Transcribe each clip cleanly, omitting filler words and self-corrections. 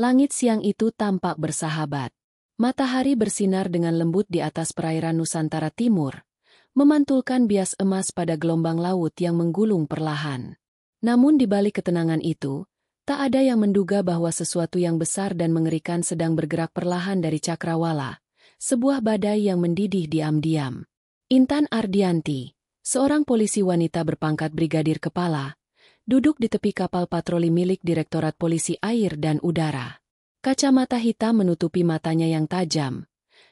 Langit siang itu tampak bersahabat. Matahari bersinar dengan lembut di atas perairan Nusantara Timur, memantulkan bias emas pada gelombang laut yang menggulung perlahan. Namun di balik ketenangan itu, tak ada yang menduga bahwa sesuatu yang besar dan mengerikan sedang bergerak perlahan dari cakrawala, sebuah badai yang mendidih diam-diam. Intan Ardianti, seorang polisi wanita berpangkat brigadir kepala, duduk di tepi kapal patroli milik Direktorat Polisi Air dan Udara. Kacamata hitam menutupi matanya yang tajam,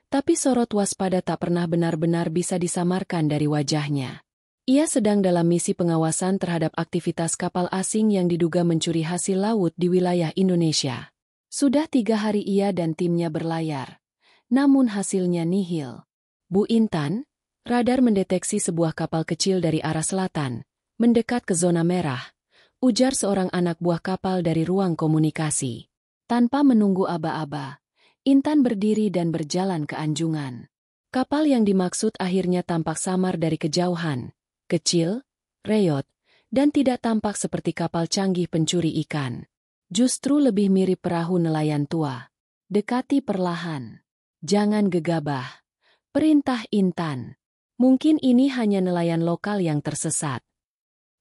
tapi sorot waspada tak pernah benar-benar bisa disamarkan dari wajahnya. Ia sedang dalam misi pengawasan terhadap aktivitas kapal asing yang diduga mencuri hasil laut di wilayah Indonesia. Sudah 3 hari ia dan timnya berlayar, namun hasilnya nihil. Bu Intan, radar mendeteksi sebuah kapal kecil dari arah selatan, mendekat ke zona merah, ujar seorang anak buah kapal dari ruang komunikasi. Tanpa menunggu aba-aba, Intan berdiri dan berjalan ke anjungan. Kapal yang dimaksud akhirnya tampak samar dari kejauhan, kecil, reyot, dan tidak tampak seperti kapal canggih pencuri ikan. Justru lebih mirip perahu nelayan tua. Dekati perlahan. Jangan gegabah. Perintah Intan. Mungkin ini hanya nelayan lokal yang tersesat.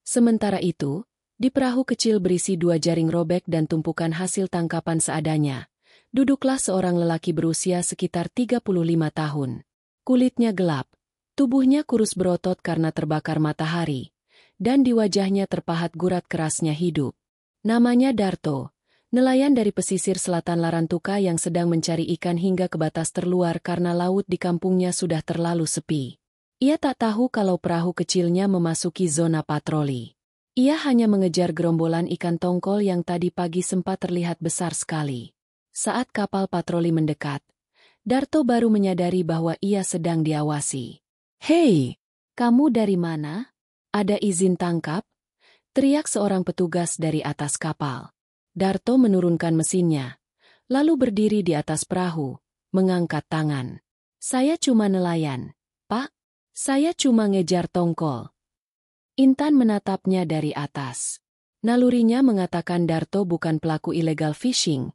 Sementara itu, di perahu kecil berisi 2 jaring robek dan tumpukan hasil tangkapan seadanya, duduklah seorang lelaki berusia sekitar 35 tahun. Kulitnya gelap, tubuhnya kurus berotot karena terbakar matahari, dan di wajahnya terpahat gurat kerasnya hidup. Namanya Darto, nelayan dari pesisir selatan Larantuka yang sedang mencari ikan hingga ke batas terluar karena laut di kampungnya sudah terlalu sepi. Ia tak tahu kalau perahu kecilnya memasuki zona patroli. Ia hanya mengejar gerombolan ikan tongkol yang tadi pagi sempat terlihat besar sekali. Saat kapal patroli mendekat, Darto baru menyadari bahwa ia sedang diawasi. "Hei, kamu dari mana? Ada izin tangkap?" teriak seorang petugas dari atas kapal. Darto menurunkan mesinnya, lalu berdiri di atas perahu, mengangkat tangan. "Saya cuma nelayan, Pak. Saya cuma ngejar tongkol." Intan menatapnya dari atas. Nalurinya mengatakan Darto bukan pelaku illegal fishing,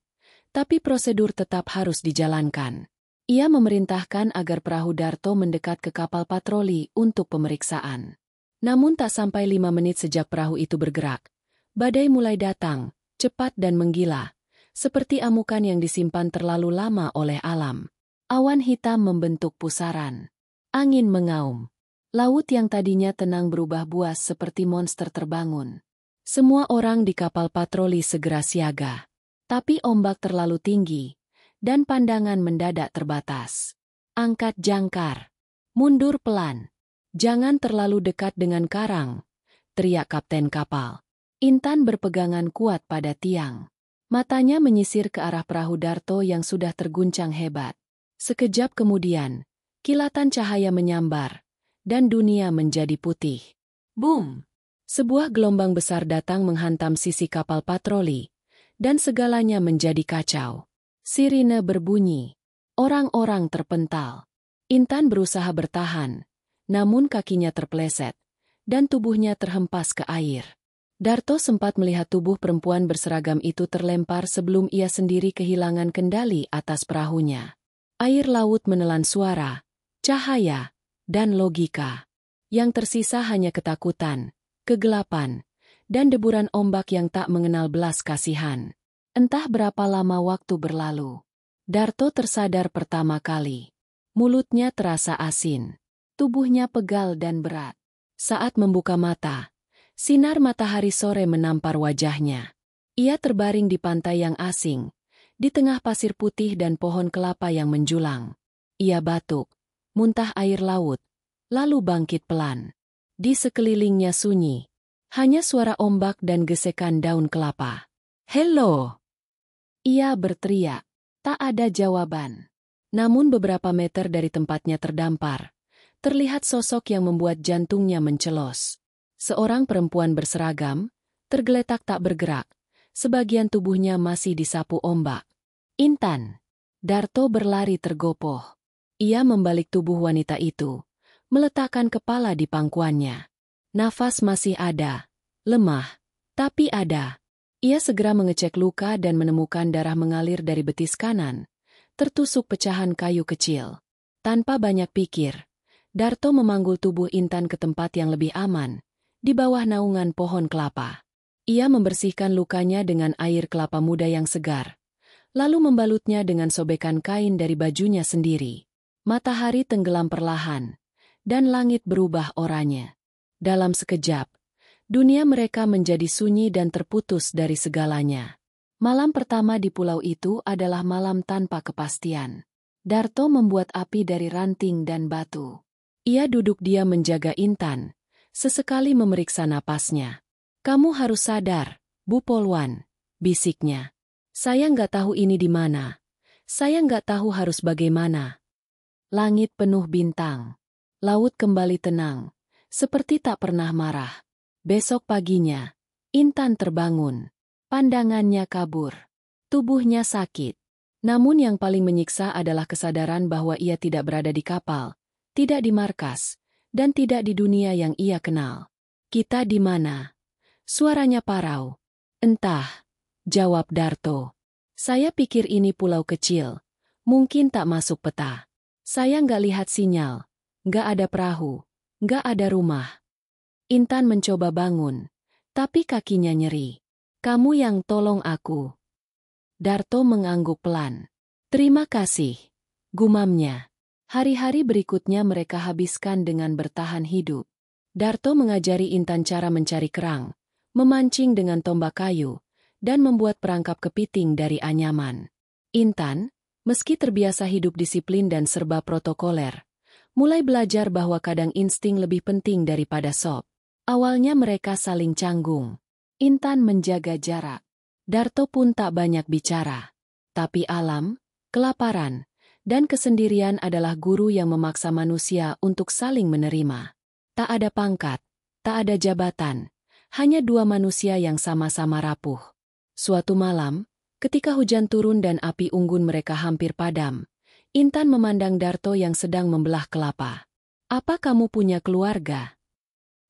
tapi prosedur tetap harus dijalankan. Ia memerintahkan agar perahu Darto mendekat ke kapal patroli untuk pemeriksaan. Namun tak sampai 5 menit sejak perahu itu bergerak, badai mulai datang, cepat dan menggila, seperti amukan yang disimpan terlalu lama oleh alam. Awan hitam membentuk pusaran. Angin mengaum. Laut yang tadinya tenang berubah buas seperti monster terbangun. Semua orang di kapal patroli segera siaga. Tapi ombak terlalu tinggi, dan pandangan mendadak terbatas. "Angkat jangkar. Mundur pelan. Jangan terlalu dekat dengan karang," teriak kapten kapal. Intan berpegangan kuat pada tiang. Matanya menyisir ke arah perahu Darto yang sudah terguncang hebat. Sekejap kemudian, kilatan cahaya menyambar, dan dunia menjadi putih. Boom! Sebuah gelombang besar datang menghantam sisi kapal patroli, dan segalanya menjadi kacau. Sirine berbunyi. Orang-orang terpental. Intan berusaha bertahan, namun kakinya terpeleset, dan tubuhnya terhempas ke air. Darto sempat melihat tubuh perempuan berseragam itu terlempar sebelum ia sendiri kehilangan kendali atas perahunya. Air laut menelan suara, cahaya, dan logika. Yang tersisa hanya ketakutan, kegelapan, dan deburan ombak yang tak mengenal belas kasihan. Entah berapa lama waktu berlalu. Darto tersadar pertama kali. Mulutnya terasa asin. Tubuhnya pegal dan berat. Saat membuka mata, sinar matahari sore menampar wajahnya. Ia terbaring di pantai yang asing, di tengah pasir putih dan pohon kelapa yang menjulang. Ia batuk, muntah air laut, lalu bangkit pelan. Di sekelilingnya sunyi, hanya suara ombak dan gesekan daun kelapa. "Hello!" Ia berteriak. Tak ada jawaban. Namun beberapa meter dari tempatnya terdampar, terlihat sosok yang membuat jantungnya mencelos. Seorang perempuan berseragam, tergeletak tak bergerak, sebagian tubuhnya masih disapu ombak. "Intan!" Darto berlari tergopoh. Ia membalik tubuh wanita itu, meletakkan kepala di pangkuannya. Nafas masih ada, lemah, tapi ada. Ia segera mengecek luka dan menemukan darah mengalir dari betis kanan, tertusuk pecahan kayu kecil. Tanpa banyak pikir, Darto memanggul tubuh Intan ke tempat yang lebih aman, di bawah naungan pohon kelapa. Ia membersihkan lukanya dengan air kelapa muda yang segar, lalu membalutnya dengan sobekan kain dari bajunya sendiri. Matahari tenggelam perlahan, dan langit berubah oranye. Dalam sekejap, dunia mereka menjadi sunyi dan terputus dari segalanya. Malam pertama di pulau itu adalah malam tanpa kepastian. Darto membuat api dari ranting dan batu. Ia duduk diam menjaga Intan, sesekali memeriksa napasnya. "Kamu harus sadar, Bu Polwan," bisiknya. "Saya nggak tahu ini di mana. Saya nggak tahu harus bagaimana." Langit penuh bintang. Laut kembali tenang, seperti tak pernah marah. Besok paginya, Intan terbangun. Pandangannya kabur. Tubuhnya sakit. Namun yang paling menyiksa adalah kesadaran bahwa ia tidak berada di kapal, tidak di markas, dan tidak di dunia yang ia kenal. "Kita di mana?" Suaranya parau. "Entah," jawab Darto. "Saya pikir ini pulau kecil. Mungkin tak masuk peta. Saya nggak lihat sinyal. Nggak ada perahu. Nggak ada rumah." Intan mencoba bangun, tapi kakinya nyeri. "Kamu yang tolong aku." Darto mengangguk pelan. "Terima kasih," gumamnya. Hari-hari berikutnya mereka habiskan dengan bertahan hidup. Darto mengajari Intan cara mencari kerang, memancing dengan tombak kayu, dan membuat perangkap kepiting dari anyaman. Intan, meski terbiasa hidup disiplin dan serba protokoler, mulai belajar bahwa kadang insting lebih penting daripada sop. Awalnya mereka saling canggung. Intan menjaga jarak. Darto pun tak banyak bicara. Tapi alam, kelaparan, dan kesendirian adalah guru yang memaksa manusia untuk saling menerima. Tak ada pangkat, tak ada jabatan, hanya dua manusia yang sama-sama rapuh. Suatu malam, ketika hujan turun dan api unggun mereka hampir padam, Intan memandang Darto yang sedang membelah kelapa. "Apa kamu punya keluarga?"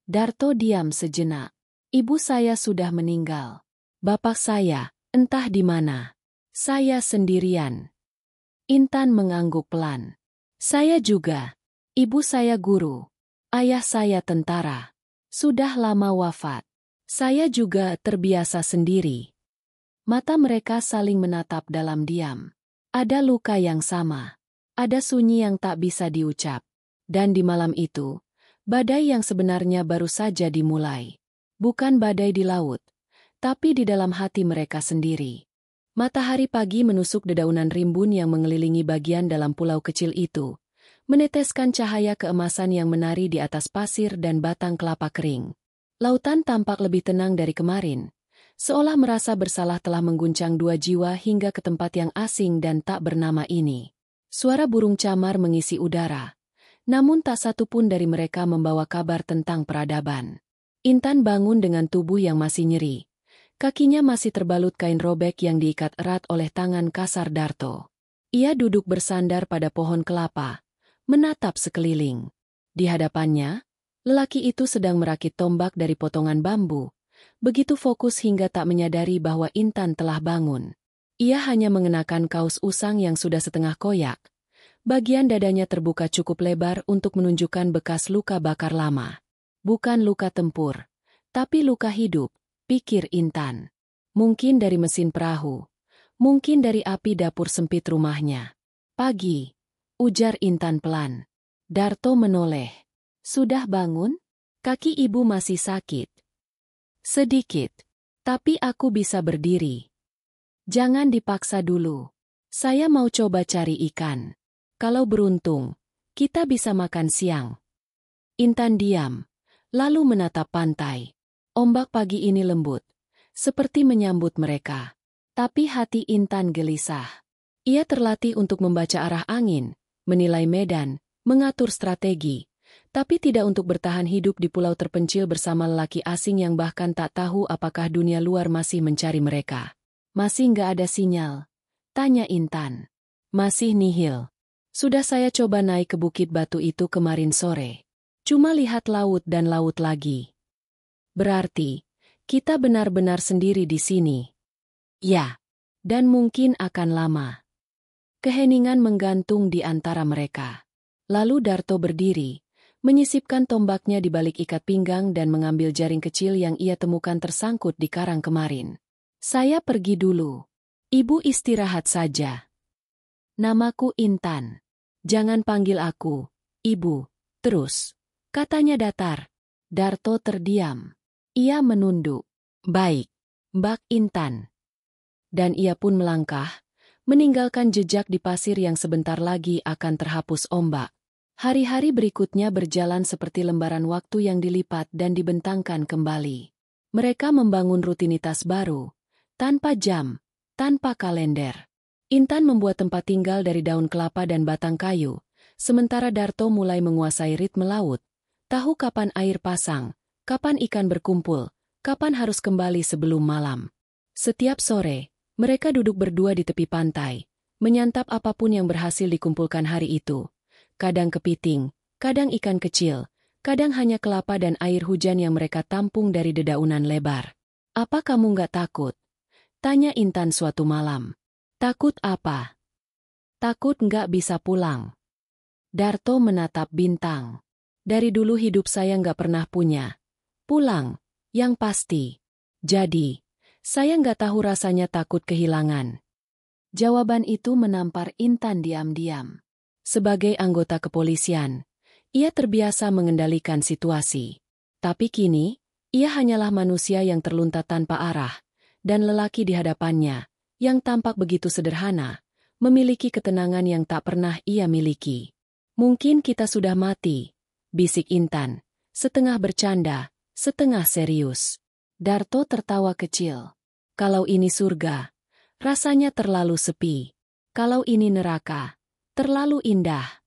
Darto diam sejenak. "Ibu saya sudah meninggal. Bapak saya, entah di mana. Saya sendirian." Intan mengangguk pelan. "Saya juga. Ibu saya guru. Ayah saya tentara. Sudah lama wafat. Saya juga terbiasa sendiri." Mata mereka saling menatap dalam diam. Ada luka yang sama. Ada sunyi yang tak bisa diucap. Dan di malam itu, badai yang sebenarnya baru saja dimulai. Bukan badai di laut, tapi di dalam hati mereka sendiri. Matahari pagi menusuk dedaunan rimbun yang mengelilingi bagian dalam pulau kecil itu, meneteskan cahaya keemasan yang menari di atas pasir dan batang kelapa kering. Lautan tampak lebih tenang dari kemarin, seolah merasa bersalah telah mengguncang dua jiwa hingga ke tempat yang asing dan tak bernama ini. Suara burung camar mengisi udara, namun tak satu pun dari mereka membawa kabar tentang peradaban. Intan bangun dengan tubuh yang masih nyeri. Kakinya masih terbalut kain robek yang diikat erat oleh tangan kasar Darto. Ia duduk bersandar pada pohon kelapa, menatap sekeliling. Di hadapannya, lelaki itu sedang merakit tombak dari potongan bambu, begitu fokus hingga tak menyadari bahwa Intan telah bangun. Ia hanya mengenakan kaos usang yang sudah setengah koyak. Bagian dadanya terbuka cukup lebar untuk menunjukkan bekas luka bakar lama. Bukan luka tempur, tapi luka hidup, pikir Intan. Mungkin dari mesin perahu, mungkin dari api dapur sempit rumahnya. "Pagi," ujar Intan pelan. Darto menoleh. "Sudah bangun? Kaki ibu masih sakit." "Sedikit, tapi aku bisa berdiri." "Jangan dipaksa dulu. Saya mau coba cari ikan. Kalau beruntung, kita bisa makan siang." Intan diam, lalu menatap pantai. Ombak pagi ini lembut, seperti menyambut mereka. Tapi hati Intan gelisah. Ia terlatih untuk membaca arah angin, menilai medan, mengatur strategi, tapi tidak untuk bertahan hidup di pulau terpencil bersama lelaki asing yang bahkan tak tahu apakah dunia luar masih mencari mereka. "Masih nggak ada sinyal?" tanya Intan. "Masih nihil. Sudah saya coba naik ke bukit batu itu kemarin sore. Cuma lihat laut dan laut lagi." "Berarti, Kita benar-benar sendiri di sini. Ya, dan mungkin akan lama. Keheningan menggantung di antara mereka. Lalu Darto berdiri, menyisipkan tombaknya di balik ikat pinggang dan mengambil jaring kecil yang ia temukan tersangkut di karang kemarin. Saya pergi dulu. Ibu istirahat saja. Namaku Intan. Jangan panggil aku, Ibu, terus. Katanya datar. Darto terdiam. Ia menunduk. Baik, Mbak Intan. Dan ia pun melangkah, meninggalkan jejak di pasir yang sebentar lagi akan terhapus ombak. Hari-hari berikutnya berjalan seperti lembaran waktu yang dilipat dan dibentangkan kembali. Mereka membangun rutinitas baru, tanpa jam, tanpa kalender. Intan membuat tempat tinggal dari daun kelapa dan batang kayu, sementara Darto mulai menguasai ritme laut, tahu kapan air pasang, kapan ikan berkumpul, kapan harus kembali sebelum malam. Setiap sore, mereka duduk berdua di tepi pantai, menyantap apapun yang berhasil dikumpulkan hari itu. Kadang kepiting, kadang ikan kecil, kadang hanya kelapa dan air hujan yang mereka tampung dari dedaunan lebar. Apa kamu nggak takut? Tanya Intan suatu malam. Takut apa? Takut nggak bisa pulang. Darto menatap bintang. Dari dulu hidup saya nggak pernah punya pulang, yang pasti. Jadi, saya nggak tahu rasanya takut kehilangan. Jawaban itu menampar Intan diam-diam. Sebagai anggota kepolisian, ia terbiasa mengendalikan situasi. Tapi kini, ia hanyalah manusia yang terlunta tanpa arah, dan lelaki di hadapannya, yang tampak begitu sederhana, memiliki ketenangan yang tak pernah ia miliki. Mungkin kita sudah mati, bisik Intan, setengah bercanda, setengah serius. Darto tertawa kecil. Kalau ini surga, rasanya terlalu sepi. Kalau ini neraka, terlalu indah.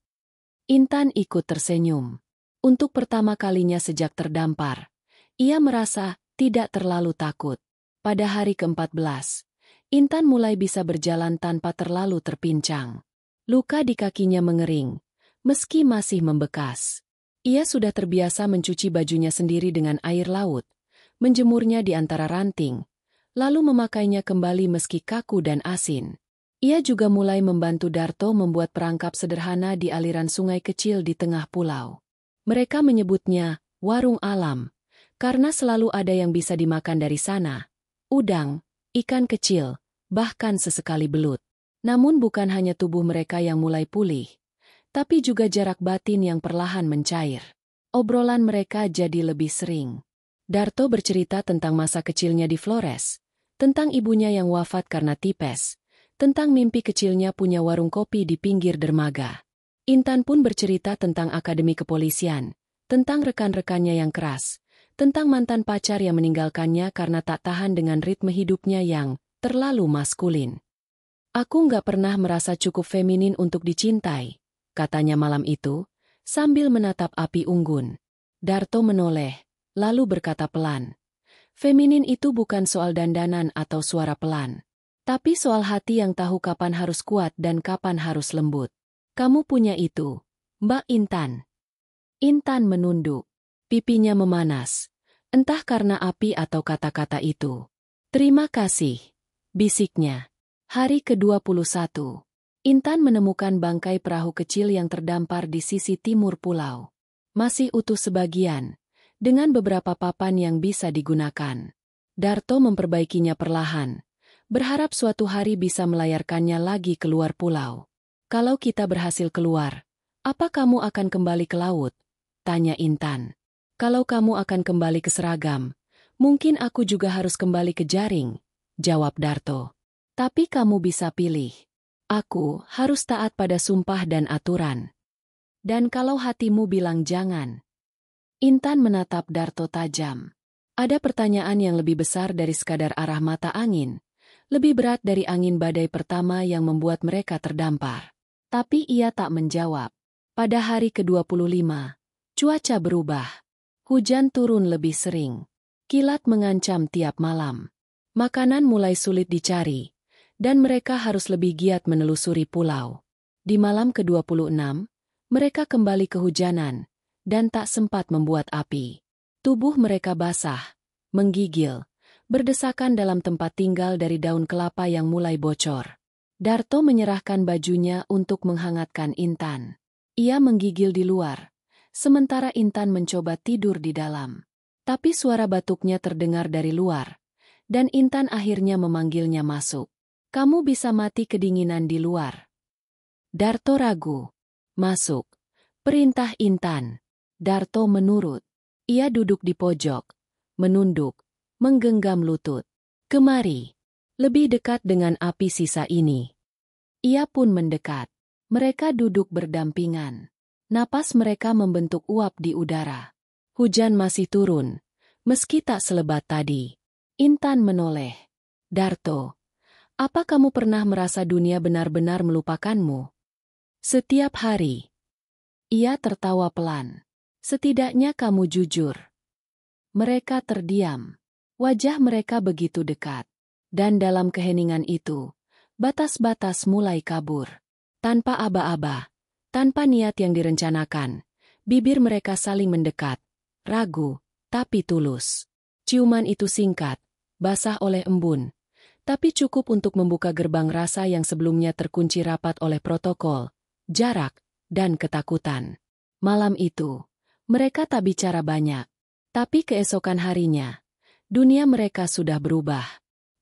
Intan ikut tersenyum. Untuk pertama kalinya sejak terdampar, ia merasa tidak terlalu takut. Pada hari ke-14, Intan mulai bisa berjalan tanpa terlalu terpincang. Luka di kakinya mengering, meski masih membekas. Ia sudah terbiasa mencuci bajunya sendiri dengan air laut, menjemurnya di antara ranting, lalu memakainya kembali meski kaku dan asin. Ia juga mulai membantu Darto membuat perangkap sederhana di aliran sungai kecil di tengah pulau. Mereka menyebutnya warung alam, karena selalu ada yang bisa dimakan dari sana. Udang, ikan kecil, bahkan sesekali belut. Namun bukan hanya tubuh mereka yang mulai pulih, tapi juga jarak batin yang perlahan mencair. Obrolan mereka jadi lebih sering. Darto bercerita tentang masa kecilnya di Flores, tentang ibunya yang wafat karena tipes, tentang mimpi kecilnya punya warung kopi di pinggir dermaga. Intan pun bercerita tentang akademi kepolisian, tentang rekan-rekannya yang keras, tentang mantan pacar yang meninggalkannya karena tak tahan dengan ritme hidupnya yang terlalu maskulin. Aku nggak pernah merasa cukup feminin untuk dicintai, katanya malam itu, sambil menatap api unggun. Darto menoleh, lalu berkata pelan. Feminin itu bukan soal dandanan atau suara pelan, tapi soal hati yang tahu kapan harus kuat dan kapan harus lembut. Kamu punya itu, Mbak Intan. Intan menunduk. Pipinya memanas, entah karena api atau kata-kata itu. Terima kasih, bisiknya. Hari ke-21. Intan menemukan bangkai perahu kecil yang terdampar di sisi timur pulau. Masih utuh sebagian, dengan beberapa papan yang bisa digunakan. Darto memperbaikinya perlahan, berharap suatu hari bisa melayarkannya lagi keluar pulau. Kalau kita berhasil keluar, apa kamu akan kembali ke laut? Tanya Intan. Kalau kamu akan kembali ke seragam, mungkin aku juga harus kembali ke jaring, jawab Darto. Tapi kamu bisa pilih. Aku harus taat pada sumpah dan aturan. Dan kalau hatimu bilang jangan. Intan menatap Darto tajam. Ada pertanyaan yang lebih besar dari sekadar arah mata angin, lebih berat dari angin badai pertama yang membuat mereka terdampar. Tapi ia tak menjawab. Pada hari ke-25, cuaca berubah. Hujan turun lebih sering. Kilat mengancam tiap malam. Makanan mulai sulit dicari, dan mereka harus lebih giat menelusuri pulau. Di malam ke-26, mereka kembali kehujanan, dan tak sempat membuat api. Tubuh mereka basah, menggigil, berdesakan dalam tempat tinggal dari daun kelapa yang mulai bocor. Darto menyerahkan bajunya untuk menghangatkan Intan. Ia menggigil di luar, sementara Intan mencoba tidur di dalam. Tapi suara batuknya terdengar dari luar, dan Intan akhirnya memanggilnya masuk. Kamu bisa mati kedinginan di luar. Darto ragu. Masuk. Perintah Intan. Darto menurut. Ia duduk di pojok, menunduk, menggenggam lutut. Kemari. Lebih dekat dengan api sisa ini. Ia pun mendekat. Mereka duduk berdampingan. Napas mereka membentuk uap di udara. Hujan masih turun, meski tak selebat tadi. Intan menoleh. Darto, apa kamu pernah merasa dunia benar-benar melupakanmu? Setiap hari. Ia tertawa pelan. Setidaknya kamu jujur. Mereka terdiam. Wajah mereka begitu dekat. Dan dalam keheningan itu, batas-batas mulai kabur. Tanpa aba-aba, tanpa niat yang direncanakan, bibir mereka saling mendekat. Ragu, tapi tulus. Ciuman itu singkat, basah oleh embun, tapi cukup untuk membuka gerbang rasa yang sebelumnya terkunci rapat oleh protokol, jarak, dan ketakutan. Malam itu, mereka tak bicara banyak. Tapi keesokan harinya, dunia mereka sudah berubah.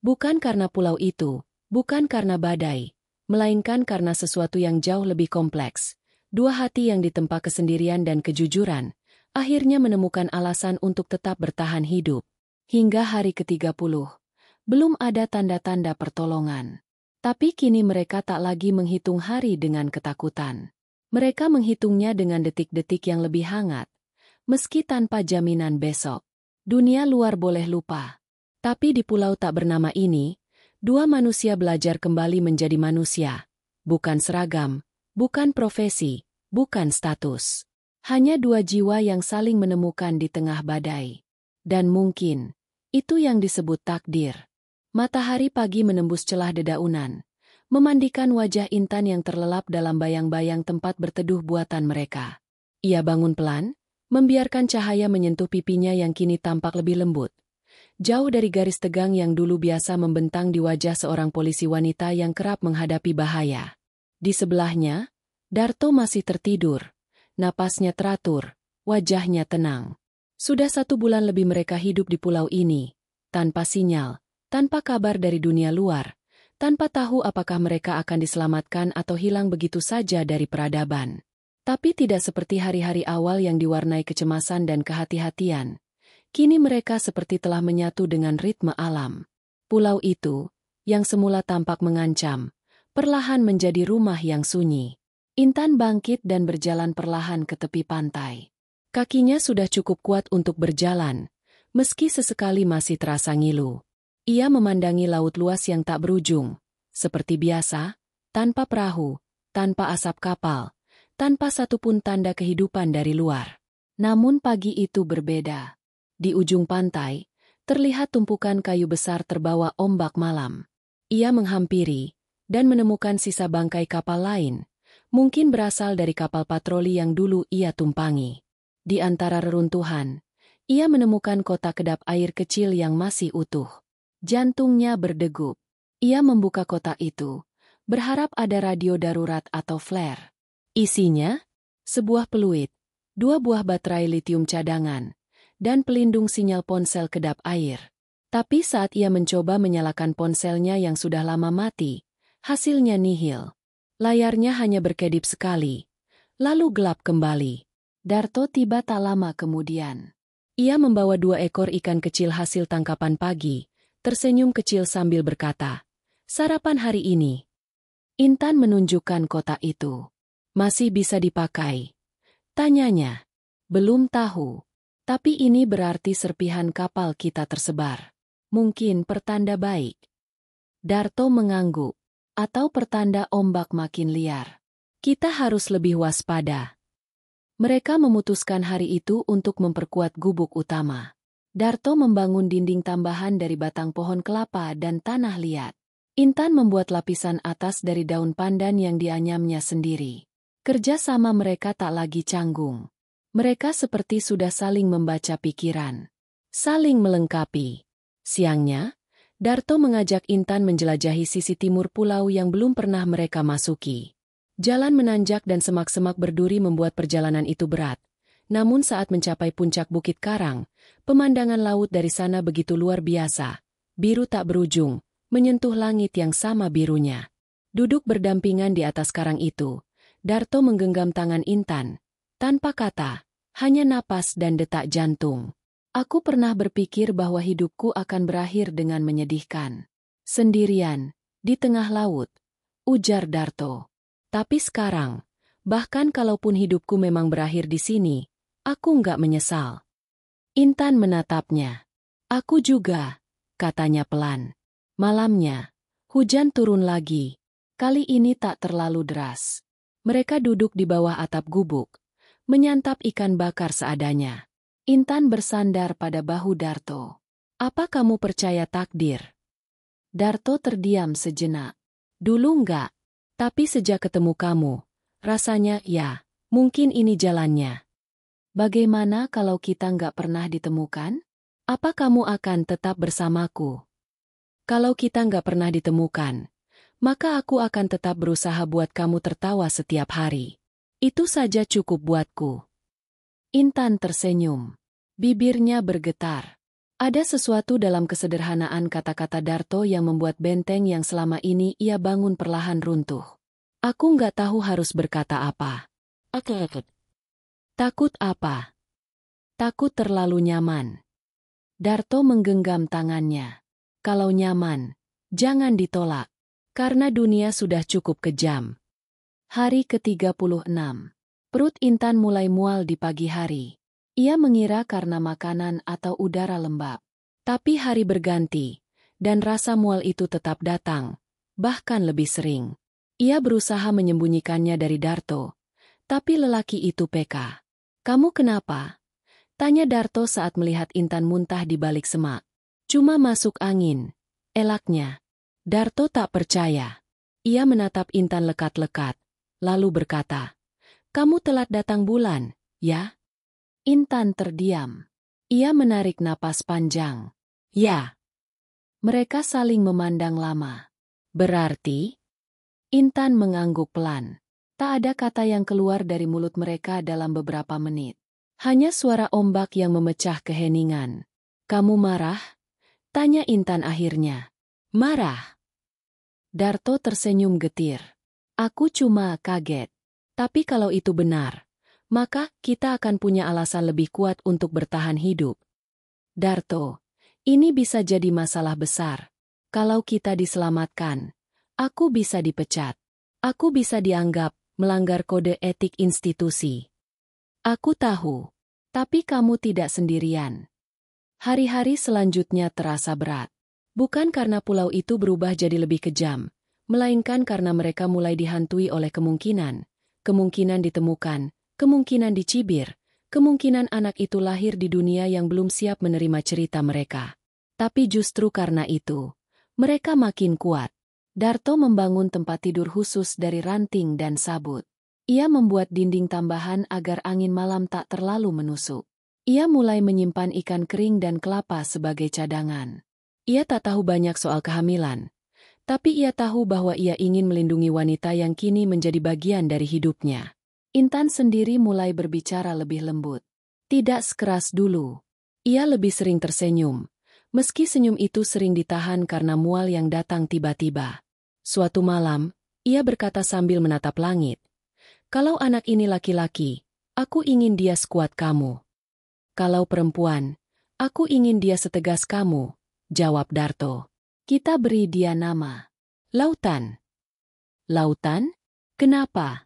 Bukan karena pulau itu, bukan karena badai, melainkan karena sesuatu yang jauh lebih kompleks. Dua hati yang ditempa kesendirian dan kejujuran, akhirnya menemukan alasan untuk tetap bertahan hidup. Hingga hari ke-30, belum ada tanda-tanda pertolongan. Tapi kini mereka tak lagi menghitung hari dengan ketakutan. Mereka menghitungnya dengan detik-detik yang lebih hangat. Meski tanpa jaminan besok, dunia luar boleh lupa. Tapi di pulau tak bernama ini, dua manusia belajar kembali menjadi manusia. Bukan seragam, bukan profesi, bukan status. Hanya dua jiwa yang saling menemukan di tengah badai. Dan mungkin, itu yang disebut takdir. Matahari pagi menembus celah dedaunan, memandikan wajah Intan yang terlelap dalam bayang-bayang tempat berteduh buatan mereka. Ia bangun pelan, membiarkan cahaya menyentuh pipinya yang kini tampak lebih lembut. Jauh dari garis tegang yang dulu biasa membentang di wajah seorang polisi wanita yang kerap menghadapi bahaya. Di sebelahnya, Darto masih tertidur. Napasnya teratur, wajahnya tenang. Sudah 1 bulan lebih mereka hidup di pulau ini, tanpa sinyal, tanpa kabar dari dunia luar, tanpa tahu apakah mereka akan diselamatkan atau hilang begitu saja dari peradaban. Tapi tidak seperti hari-hari awal yang diwarnai kecemasan dan kehati-hatian. Kini mereka seperti telah menyatu dengan ritme alam. Pulau itu, yang semula tampak mengancam, perlahan menjadi rumah yang sunyi. Intan bangkit dan berjalan perlahan ke tepi pantai. Kakinya sudah cukup kuat untuk berjalan, meski sesekali masih terasa ngilu. Ia memandangi laut luas yang tak berujung, seperti biasa, tanpa perahu, tanpa asap kapal, tanpa satupun tanda kehidupan dari luar. Namun pagi itu berbeda. Di ujung pantai, terlihat tumpukan kayu besar terbawa ombak malam. Ia menghampiri, dan menemukan sisa bangkai kapal lain, mungkin berasal dari kapal patroli yang dulu ia tumpangi. Di antara reruntuhan, ia menemukan kotak kedap air kecil yang masih utuh. Jantungnya berdegup. Ia membuka kotak itu, berharap ada radio darurat atau flare. Isinya, sebuah peluit, 2 buah baterai litium cadangan, dan pelindung sinyal ponsel kedap air. Tapi saat ia mencoba menyalakan ponselnya yang sudah lama mati, hasilnya nihil. Layarnya hanya berkedip sekali, lalu gelap kembali. Darto tiba tak lama kemudian. Ia membawa 2 ekor ikan kecil hasil tangkapan pagi, tersenyum kecil sambil berkata, "Sarapan hari ini." Intan menunjukkan kotak itu. "Masih bisa dipakai?" tanyanya. "Belum tahu. Tapi ini berarti serpihan kapal kita tersebar. Mungkin pertanda baik." Darto mengangguk. "Atau pertanda ombak makin liar. Kita harus lebih waspada." Mereka memutuskan hari itu untuk memperkuat gubuk utama. Darto membangun dinding tambahan dari batang pohon kelapa dan tanah liat. Intan membuat lapisan atas dari daun pandan yang dianyamnya sendiri. Kerja sama mereka tak lagi canggung. Mereka seperti sudah saling membaca pikiran. Saling melengkapi. Siangnya, Darto mengajak Intan menjelajahi sisi timur pulau yang belum pernah mereka masuki. Jalan menanjak dan semak-semak berduri membuat perjalanan itu berat. Namun saat mencapai puncak Bukit Karang, pemandangan laut dari sana begitu luar biasa. Biru tak berujung, menyentuh langit yang sama birunya. Duduk berdampingan di atas karang itu, Darto menggenggam tangan Intan. Tanpa kata, hanya napas dan detak jantung. Aku pernah berpikir bahwa hidupku akan berakhir dengan menyedihkan. Sendirian, di tengah laut, ujar Darto. Tapi sekarang, bahkan kalaupun hidupku memang berakhir di sini, aku nggak menyesal. Intan menatapnya. Aku juga, katanya pelan. Malamnya, hujan turun lagi. Kali ini tak terlalu deras. Mereka duduk di bawah atap gubuk, menyantap ikan bakar seadanya. Intan bersandar pada bahu Darto. Apa kamu percaya takdir? Darto terdiam sejenak. Dulu enggak, tapi sejak ketemu kamu, rasanya ya, mungkin ini jalannya. Bagaimana kalau kita nggak pernah ditemukan? Apa kamu akan tetap bersamaku? Kalau kita nggak pernah ditemukan, maka aku akan tetap berusaha buat kamu tertawa setiap hari. Itu saja cukup buatku. Intan tersenyum. Bibirnya bergetar. Ada sesuatu dalam kesederhanaan kata-kata Darto yang membuat benteng yang selama ini ia bangun perlahan runtuh. Aku nggak tahu harus berkata apa. Takut apa? Takut terlalu nyaman. Darto menggenggam tangannya. Kalau nyaman, jangan ditolak. Karena dunia sudah cukup kejam. Hari ke-36. Perut Intan mulai mual di pagi hari. Ia mengira karena makanan atau udara lembab. Tapi hari berganti, dan rasa mual itu tetap datang, bahkan lebih sering. Ia berusaha menyembunyikannya dari Darto. Tapi lelaki itu peka. Kamu kenapa? Tanya Darto saat melihat Intan muntah di balik semak. Cuma masuk angin, elaknya. Darto tak percaya. Ia menatap Intan lekat-lekat, lalu berkata, "Kamu telat datang bulan, ya?" Intan terdiam. Ia menarik napas panjang. "Ya." Mereka saling memandang lama. "Berarti?" Intan mengangguk pelan. Tak ada kata yang keluar dari mulut mereka dalam beberapa menit. Hanya suara ombak yang memecah keheningan. "Kamu marah?" Tanya Intan akhirnya. "Marah?" Darto tersenyum getir. "Aku cuma kaget. Tapi kalau itu benar, maka kita akan punya alasan lebih kuat untuk bertahan hidup." "Darto, ini bisa jadi masalah besar. Kalau kita diselamatkan, aku bisa dipecat. Aku bisa dianggap melanggar kode etik institusi." "Aku tahu. Tapi kamu tidak sendirian." Hari-hari selanjutnya terasa berat. Bukan karena pulau itu berubah jadi lebih kejam, melainkan karena mereka mulai dihantui oleh kemungkinan ditemukan, kemungkinan dicibir, kemungkinan anak itu lahir di dunia yang belum siap menerima cerita mereka. Tapi justru karena itu, mereka makin kuat. Darto membangun tempat tidur khusus dari ranting dan sabut. Ia membuat dinding tambahan agar angin malam tak terlalu menusuk. Ia mulai menyimpan ikan kering dan kelapa sebagai cadangan. Ia tak tahu banyak soal kehamilan, tapi ia tahu bahwa ia ingin melindungi wanita yang kini menjadi bagian dari hidupnya. Intan sendiri mulai berbicara lebih lembut. Tidak sekeras dulu. Ia lebih sering tersenyum, meski senyum itu sering ditahan karena mual yang datang tiba-tiba. Suatu malam, ia berkata sambil menatap langit, "Kalau anak ini laki-laki, aku ingin dia sekuat kamu. Kalau perempuan, aku ingin dia setegas kamu," jawab Darto. "Kita beri dia nama Lautan." "Lautan? Kenapa?"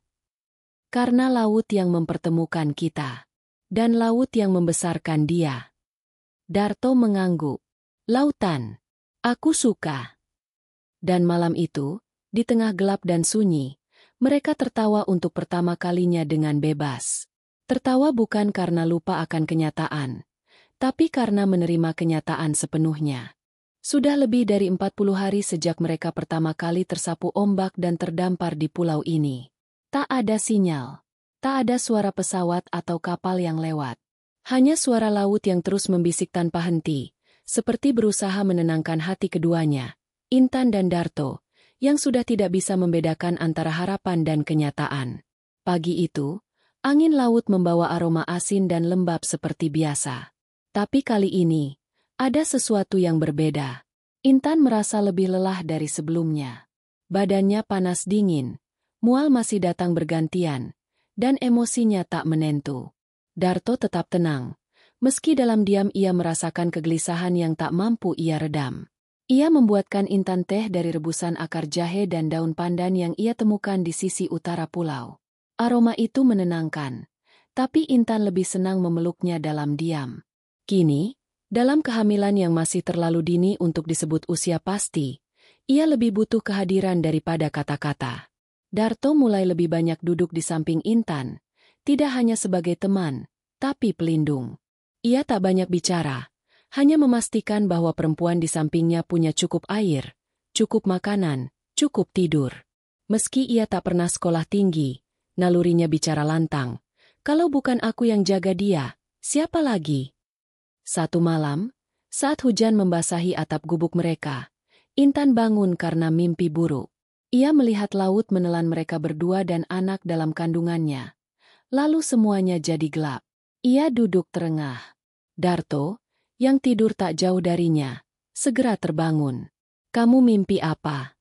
"Karena laut yang mempertemukan kita. Dan laut yang membesarkan dia." Darto mengangguk. "Lautan. Aku suka." Dan malam itu, di tengah gelap dan sunyi, mereka tertawa untuk pertama kalinya dengan bebas. Tertawa bukan karena lupa akan kenyataan, tapi karena menerima kenyataan sepenuhnya. Sudah lebih dari 40 hari sejak mereka pertama kali tersapu ombak dan terdampar di pulau ini. Tak ada sinyal. Tak ada suara pesawat atau kapal yang lewat. Hanya suara laut yang terus membisik tanpa henti, seperti berusaha menenangkan hati keduanya, Intan dan Darto, yang sudah tidak bisa membedakan antara harapan dan kenyataan. Pagi itu, angin laut membawa aroma asin dan lembab seperti biasa. Tapi kali ini, ada sesuatu yang berbeda. Intan merasa lebih lelah dari sebelumnya. Badannya panas dingin, mual masih datang bergantian, dan emosinya tak menentu. Darto tetap tenang. Meski dalam diam ia merasakan kegelisahan yang tak mampu ia redam. Ia membuatkan Intan teh dari rebusan akar jahe dan daun pandan yang ia temukan di sisi utara pulau. Aroma itu menenangkan, tapi Intan lebih senang memeluknya dalam diam. Kini, dalam kehamilan yang masih terlalu dini untuk disebut usia pasti, ia lebih butuh kehadiran daripada kata-kata. Darto mulai lebih banyak duduk di samping Intan, tidak hanya sebagai teman, tapi pelindung. Ia tak banyak bicara, hanya memastikan bahwa perempuan di sampingnya punya cukup air, cukup makanan, cukup tidur. Meski ia tak pernah sekolah tinggi, nalurinya bicara lantang. Kalau bukan aku yang jaga dia, siapa lagi? Satu malam, saat hujan membasahi atap gubuk mereka, Intan bangun karena mimpi buruk. Ia melihat laut menelan mereka berdua dan anak dalam kandungannya. Lalu semuanya jadi gelap. Ia duduk terengah. Darto, yang tidur tak jauh darinya, segera terbangun. "Kamu mimpi apa?"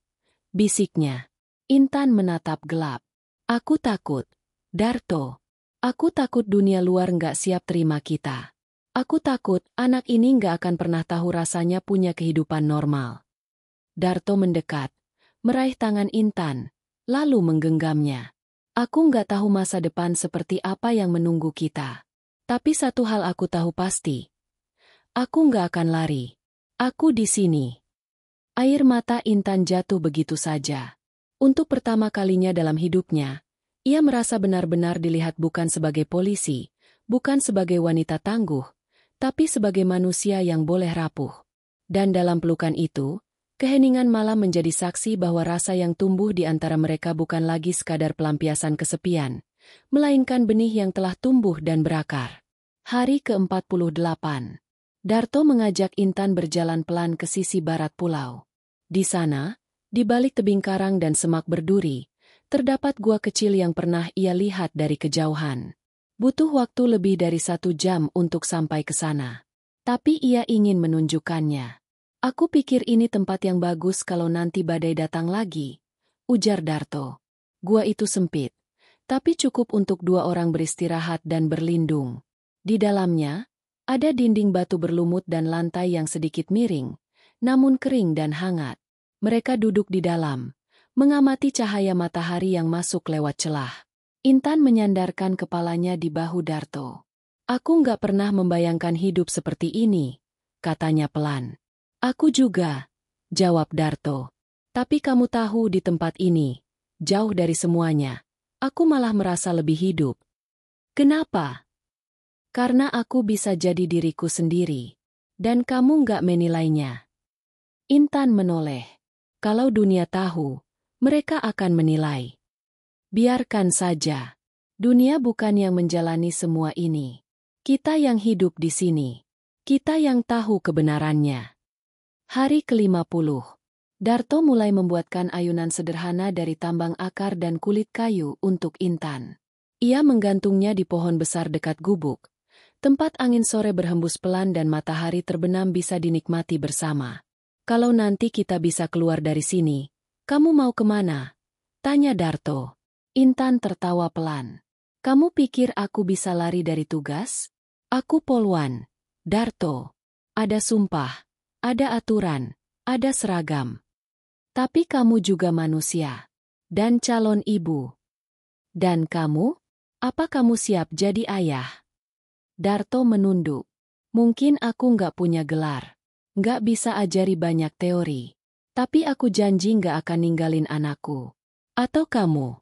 bisiknya. Intan menatap gelap. "Aku takut, Darto. Aku takut dunia luar nggak siap terima kita. Aku takut anak ini nggak akan pernah tahu rasanya punya kehidupan normal." Darto mendekat, meraih tangan Intan, lalu menggenggamnya. "Aku nggak tahu masa depan seperti apa yang menunggu kita. Tapi satu hal aku tahu pasti. Aku nggak akan lari. Aku di sini." Air mata Intan jatuh begitu saja. Untuk pertama kalinya dalam hidupnya, ia merasa benar-benar dilihat bukan sebagai polisi, bukan sebagai wanita tangguh, tapi sebagai manusia yang boleh rapuh. Dan dalam pelukan itu, keheningan malam menjadi saksi bahwa rasa yang tumbuh di antara mereka bukan lagi sekadar pelampiasan kesepian, melainkan benih yang telah tumbuh dan berakar. Hari ke-48. Darto mengajak Intan berjalan pelan ke sisi barat pulau. Di sana, di balik tebing karang dan semak berduri, terdapat gua kecil yang pernah ia lihat dari kejauhan. Butuh waktu lebih dari 1 jam untuk sampai ke sana. Tapi ia ingin menunjukkannya. "Aku pikir ini tempat yang bagus kalau nanti badai datang lagi," ujar Darto. "Gua itu sempit, tapi cukup untuk 2 orang beristirahat dan berlindung. Di dalamnya, ada dinding batu berlumut dan lantai yang sedikit miring, namun kering dan hangat." Mereka duduk di dalam, mengamati cahaya matahari yang masuk lewat celah. Intan menyandarkan kepalanya di bahu Darto. "Aku nggak pernah membayangkan hidup seperti ini," katanya pelan. "Aku juga," jawab Darto. "Tapi kamu tahu di tempat ini, jauh dari semuanya, aku malah merasa lebih hidup." "Kenapa?" "Karena aku bisa jadi diriku sendiri. Dan kamu nggak menilainya." Intan menoleh. "Kalau dunia tahu, mereka akan menilai." "Biarkan saja. Dunia bukan yang menjalani semua ini. Kita yang hidup di sini. Kita yang tahu kebenarannya." Hari ke-50. Darto mulai membuatkan ayunan sederhana dari tambang akar dan kulit kayu untuk Intan. Ia menggantungnya di pohon besar dekat gubuk. Tempat angin sore berhembus pelan dan matahari terbenam bisa dinikmati bersama. "Kalau nanti kita bisa keluar dari sini, kamu mau kemana?" tanya Darto. Intan tertawa pelan. "Kamu pikir aku bisa lari dari tugas? Aku polwan, Darto. Ada sumpah, ada aturan, ada seragam. Tapi kamu juga manusia. Dan calon ibu. Dan kamu? Apa kamu siap jadi ayah?" Darto menunduk. "Mungkin aku nggak punya gelar. Nggak bisa ajari banyak teori. Tapi aku janji nggak akan ninggalin anakku. Atau kamu?"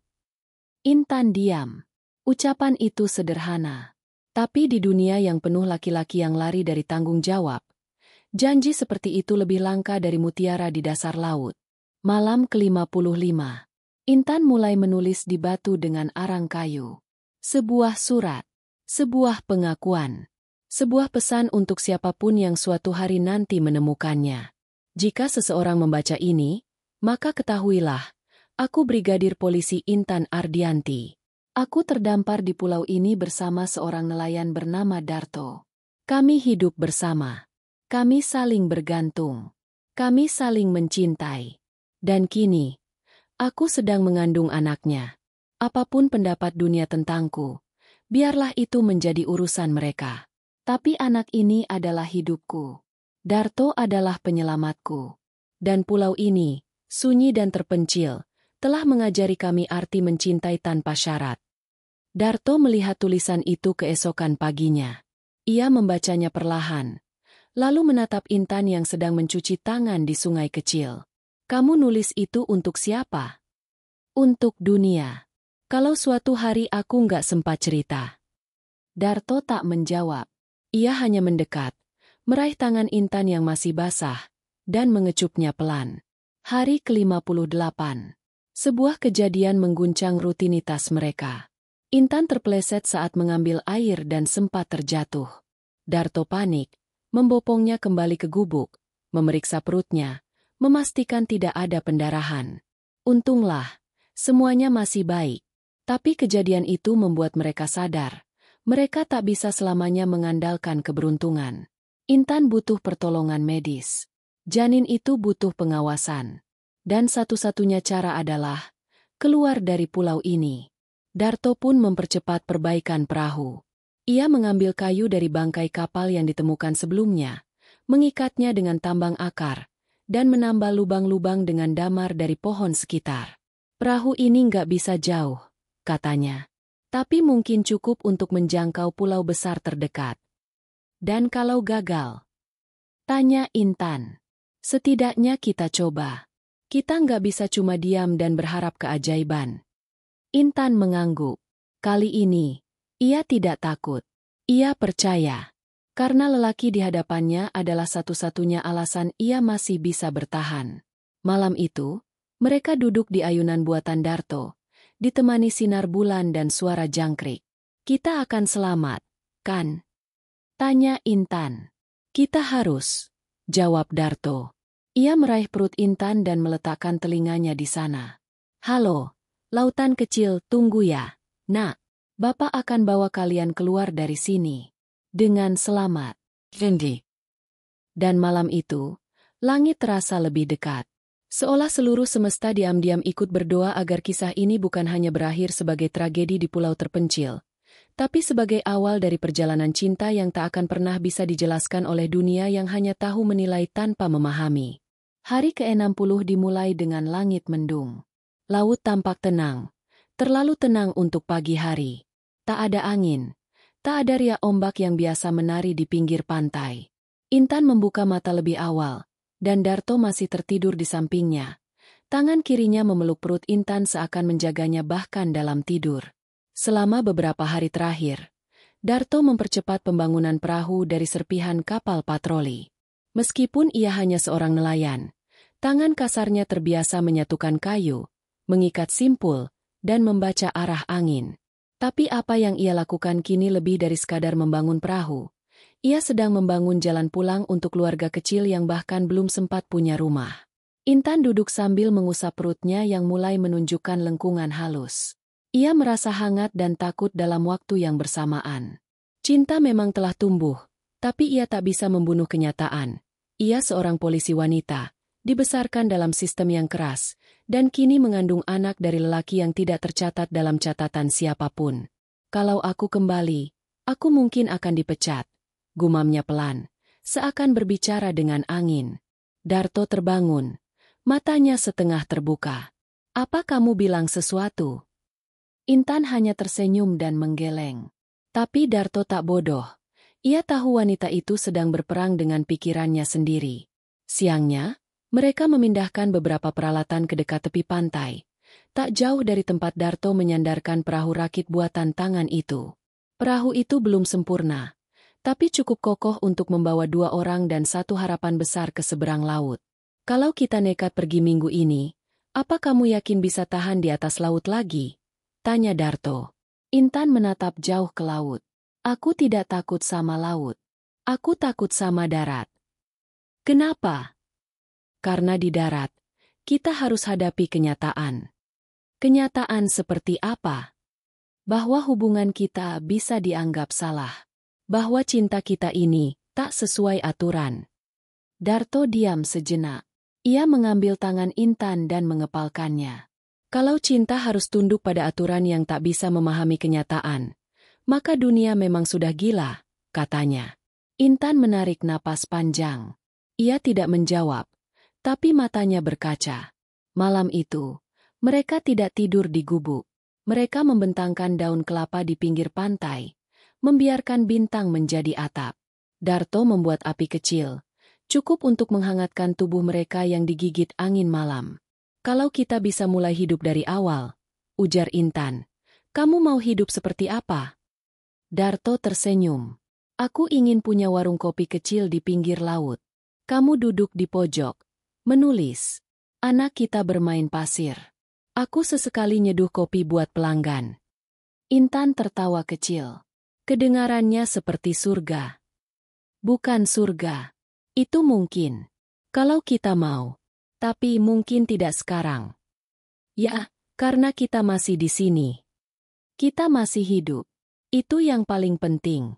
Intan diam. Ucapan itu sederhana. Tapi di dunia yang penuh laki-laki yang lari dari tanggung jawab, janji seperti itu lebih langka dari mutiara di dasar laut. Malam ke-55. Intan mulai menulis di batu dengan arang kayu. Sebuah surat. Sebuah pengakuan. Sebuah pesan untuk siapapun yang suatu hari nanti menemukannya. Jika seseorang membaca ini, maka ketahuilah, aku Brigadir Polisi Intan Ardianti. Aku terdampar di pulau ini bersama seorang nelayan bernama Darto. Kami hidup bersama. Kami saling bergantung. Kami saling mencintai. Dan kini, aku sedang mengandung anaknya. Apapun pendapat dunia tentangku, biarlah itu menjadi urusan mereka. Tapi anak ini adalah hidupku. Darto adalah penyelamatku. Dan pulau ini, sunyi dan terpencil, telah mengajari kami arti mencintai tanpa syarat. Darto melihat tulisan itu keesokan paginya. Ia membacanya perlahan, lalu menatap Intan yang sedang mencuci tangan di sungai kecil. Kamu nulis itu untuk siapa? Untuk dunia. Kalau suatu hari aku nggak sempat cerita. Darto tak menjawab. Ia hanya mendekat, meraih tangan Intan yang masih basah, dan mengecupnya pelan. Hari ke-58. Sebuah kejadian mengguncang rutinitas mereka. Intan terpeleset saat mengambil air dan sempat terjatuh. Darto panik, membopongnya kembali ke gubuk, memeriksa perutnya, memastikan tidak ada pendarahan. Untunglah, semuanya masih baik. Tapi kejadian itu membuat mereka sadar. Mereka tak bisa selamanya mengandalkan keberuntungan. Intan butuh pertolongan medis. Janin itu butuh pengawasan. Dan satu-satunya cara adalah keluar dari pulau ini. Darto pun mempercepat perbaikan perahu. Ia mengambil kayu dari bangkai kapal yang ditemukan sebelumnya, mengikatnya dengan tambang akar, dan menambal lubang-lubang dengan damar dari pohon sekitar. Perahu ini nggak bisa jauh, katanya. Tapi mungkin cukup untuk menjangkau pulau besar terdekat. Dan kalau gagal? Tanya Intan. Setidaknya kita coba. Kita nggak bisa cuma diam dan berharap keajaiban. Intan mengangguk. Kali ini, ia tidak takut. Ia percaya. Karena lelaki di hadapannya adalah satu-satunya alasan ia masih bisa bertahan. Malam itu, mereka duduk di ayunan buatan Darto, ditemani sinar bulan dan suara jangkrik. Kita akan selamat, kan? Tanya Intan. Kita harus, jawab Darto. Ia meraih perut Intan dan meletakkan telinganya di sana. Halo. Lautan kecil, tunggu ya, nak. Bapak akan bawa kalian keluar dari sini. Dengan selamat. Fendi. Dan malam itu, langit terasa lebih dekat. Seolah seluruh semesta diam-diam ikut berdoa agar kisah ini bukan hanya berakhir sebagai tragedi di pulau terpencil, tapi sebagai awal dari perjalanan cinta yang tak akan pernah bisa dijelaskan oleh dunia yang hanya tahu menilai tanpa memahami. Hari ke-60 dimulai dengan langit mendung. Laut tampak tenang, terlalu tenang untuk pagi hari. Tak ada angin, tak ada riak ombak yang biasa menari di pinggir pantai. Intan membuka mata lebih awal, dan Darto masih tertidur di sampingnya. Tangan kirinya memeluk perut Intan seakan menjaganya bahkan dalam tidur. Selama beberapa hari terakhir, Darto mempercepat pembangunan perahu dari serpihan kapal patroli. Meskipun ia hanya seorang nelayan, tangan kasarnya terbiasa menyatukan kayu, mengikat simpul, dan membaca arah angin. Tapi apa yang ia lakukan kini lebih dari sekadar membangun perahu. Ia sedang membangun jalan pulang untuk keluarga kecil yang bahkan belum sempat punya rumah. Intan duduk sambil mengusap perutnya yang mulai menunjukkan lengkungan halus. Ia merasa hangat dan takut dalam waktu yang bersamaan. Cinta memang telah tumbuh, tapi ia tak bisa membunuh kenyataan. Ia seorang polisi wanita, dibesarkan dalam sistem yang keras, dan kini mengandung anak dari lelaki yang tidak tercatat dalam catatan siapapun. Kalau aku kembali, aku mungkin akan dipecat, gumamnya pelan, seakan berbicara dengan angin. Darto terbangun, matanya setengah terbuka. Apa kamu bilang sesuatu? Intan hanya tersenyum dan menggeleng. Tapi Darto tak bodoh. Ia tahu wanita itu sedang berperang dengan pikirannya sendiri. Siangnya, mereka memindahkan beberapa peralatan ke dekat tepi pantai. Tak jauh dari tempat Darto menyandarkan perahu rakit buatan tangan itu. Perahu itu belum sempurna, tapi cukup kokoh untuk membawa 2 orang dan 1 harapan besar ke seberang laut. Kalau kita nekat pergi minggu ini, apa kamu yakin bisa tahan di atas laut lagi? Tanya Darto. Intan menatap jauh ke laut. Aku tidak takut sama laut. Aku takut sama darat. Kenapa? Karena di darat, kita harus hadapi kenyataan. Kenyataan seperti apa? Bahwa hubungan kita bisa dianggap salah. Bahwa cinta kita ini tak sesuai aturan. Darto diam sejenak. Ia mengambil tangan Intan dan mengepalkannya. Kalau cinta harus tunduk pada aturan yang tak bisa memahami kenyataan, maka dunia memang sudah gila, katanya. Intan menarik napas panjang. Ia tidak menjawab, tapi matanya berkaca. Malam itu, mereka tidak tidur di gubuk. Mereka membentangkan daun kelapa di pinggir pantai, membiarkan bintang menjadi atap. Darto membuat api kecil, cukup untuk menghangatkan tubuh mereka yang digigit angin malam. Kalau kita bisa mulai hidup dari awal, ujar Intan, kamu mau hidup seperti apa? Darto tersenyum. Aku ingin punya warung kopi kecil di pinggir laut. Kamu duduk di pojok, menulis. Anak kita bermain pasir. Aku sesekali nyeduh kopi buat pelanggan. Intan tertawa kecil. Kedengarannya seperti surga. Bukan surga. Itu mungkin. Kalau kita mau. Tapi mungkin tidak sekarang. Ya, karena kita masih di sini. Kita masih hidup. Itu yang paling penting.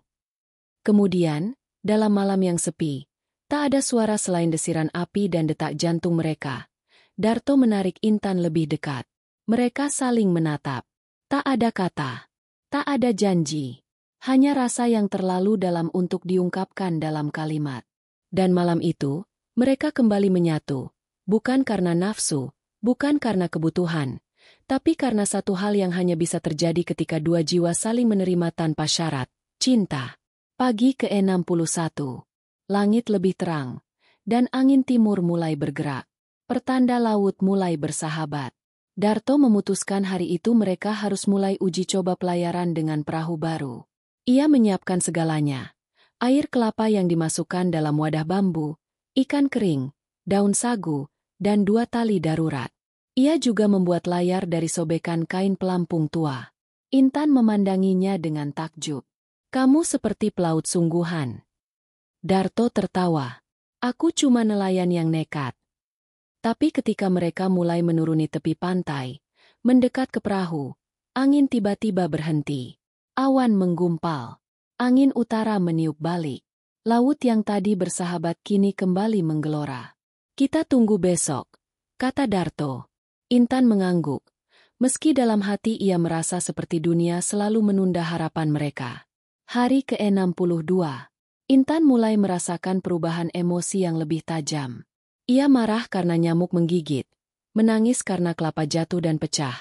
Kemudian, dalam malam yang sepi, tak ada suara selain desiran api dan detak jantung mereka. Darto menarik Intan lebih dekat. Mereka saling menatap. Tak ada kata. Tak ada janji. Hanya rasa yang terlalu dalam untuk diungkapkan dalam kalimat. Dan malam itu, mereka kembali menyatu. Bukan karena nafsu, bukan karena kebutuhan, tapi karena satu hal yang hanya bisa terjadi ketika dua jiwa saling menerima tanpa syarat, cinta. Pagi ke-61. Langit lebih terang, dan angin timur mulai bergerak. Pertanda laut mulai bersahabat. Darto memutuskan hari itu mereka harus mulai uji coba pelayaran dengan perahu baru. Ia menyiapkan segalanya. Air kelapa yang dimasukkan dalam wadah bambu, ikan kering, daun sagu, dan 2 tali darurat. Ia juga membuat layar dari sobekan kain pelampung tua. Intan memandanginya dengan takjub. Kamu seperti pelaut sungguhan. Darto tertawa. Aku cuma nelayan yang nekat. Tapi ketika mereka mulai menuruni tepi pantai, mendekat ke perahu, angin tiba-tiba berhenti. Awan menggumpal. Angin utara meniup balik. Laut yang tadi bersahabat kini kembali menggelora. Kita tunggu besok, kata Darto. Intan mengangguk. Meski dalam hati ia merasa seperti dunia selalu menunda harapan mereka. Hari ke-62. Intan mulai merasakan perubahan emosi yang lebih tajam. Ia marah karena nyamuk menggigit, menangis karena kelapa jatuh dan pecah,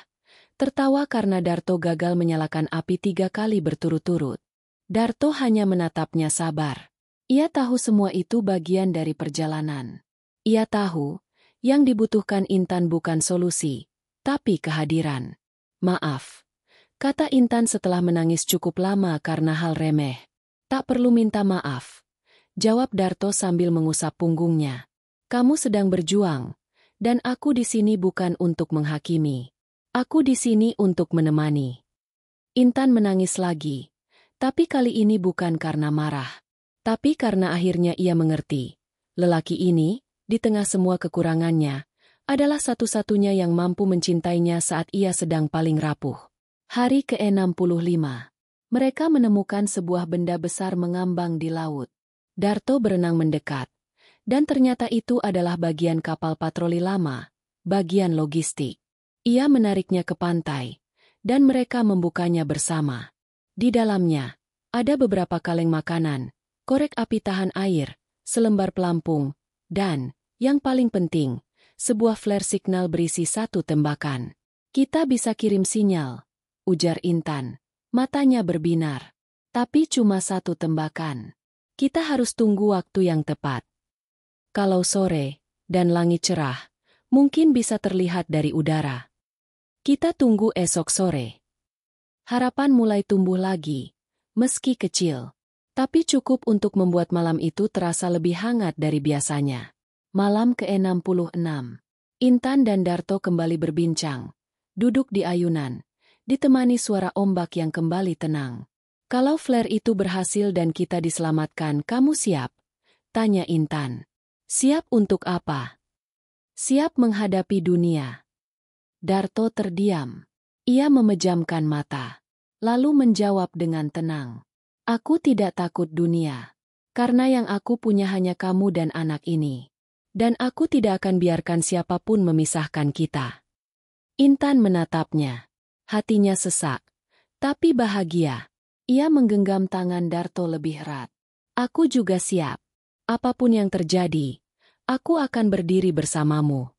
tertawa karena Darto gagal menyalakan api 3 kali berturut-turut. Darto hanya menatapnya sabar. Ia tahu semua itu bagian dari perjalanan. Ia tahu, yang dibutuhkan Intan bukan solusi, tapi kehadiran. Maaf, kata Intan setelah menangis cukup lama karena hal remeh. Tak perlu minta maaf, jawab Darto sambil mengusap punggungnya. Kamu sedang berjuang, dan aku di sini bukan untuk menghakimi. Aku di sini untuk menemani. Intan menangis lagi, tapi kali ini bukan karena marah, tapi karena akhirnya ia mengerti. Lelaki ini, di tengah semua kekurangannya, adalah satu-satunya yang mampu mencintainya saat ia sedang paling rapuh. Hari ke-65. Mereka menemukan sebuah benda besar mengambang di laut. Darto berenang mendekat. Dan ternyata itu adalah bagian kapal patroli lama, bagian logistik. Ia menariknya ke pantai, dan mereka membukanya bersama. Di dalamnya, ada beberapa kaleng makanan, korek api tahan air, selembar pelampung, dan, yang paling penting, sebuah flare signal berisi 1 tembakan. Kita bisa kirim sinyal, ujar Intan. Matanya berbinar. Tapi cuma 1 tembakan. Kita harus tunggu waktu yang tepat. Kalau sore, dan langit cerah, mungkin bisa terlihat dari udara. Kita tunggu esok sore. Harapan mulai tumbuh lagi, meski kecil. Tapi cukup untuk membuat malam itu terasa lebih hangat dari biasanya. Malam ke-66. Intan dan Darto kembali berbincang. Duduk di ayunan, ditemani suara ombak yang kembali tenang. Kalau flare itu berhasil dan kita diselamatkan, kamu siap? Tanya Intan. Siap untuk apa? Siap menghadapi dunia. Darto terdiam. Ia memejamkan mata. Lalu menjawab dengan tenang. Aku tidak takut dunia. Karena yang aku punya hanya kamu dan anak ini. Dan aku tidak akan biarkan siapapun memisahkan kita. Intan menatapnya. Hatinya sesak. Tapi bahagia. Ia menggenggam tangan Darto lebih erat. Aku juga siap. Apapun yang terjadi, aku akan berdiri bersamamu.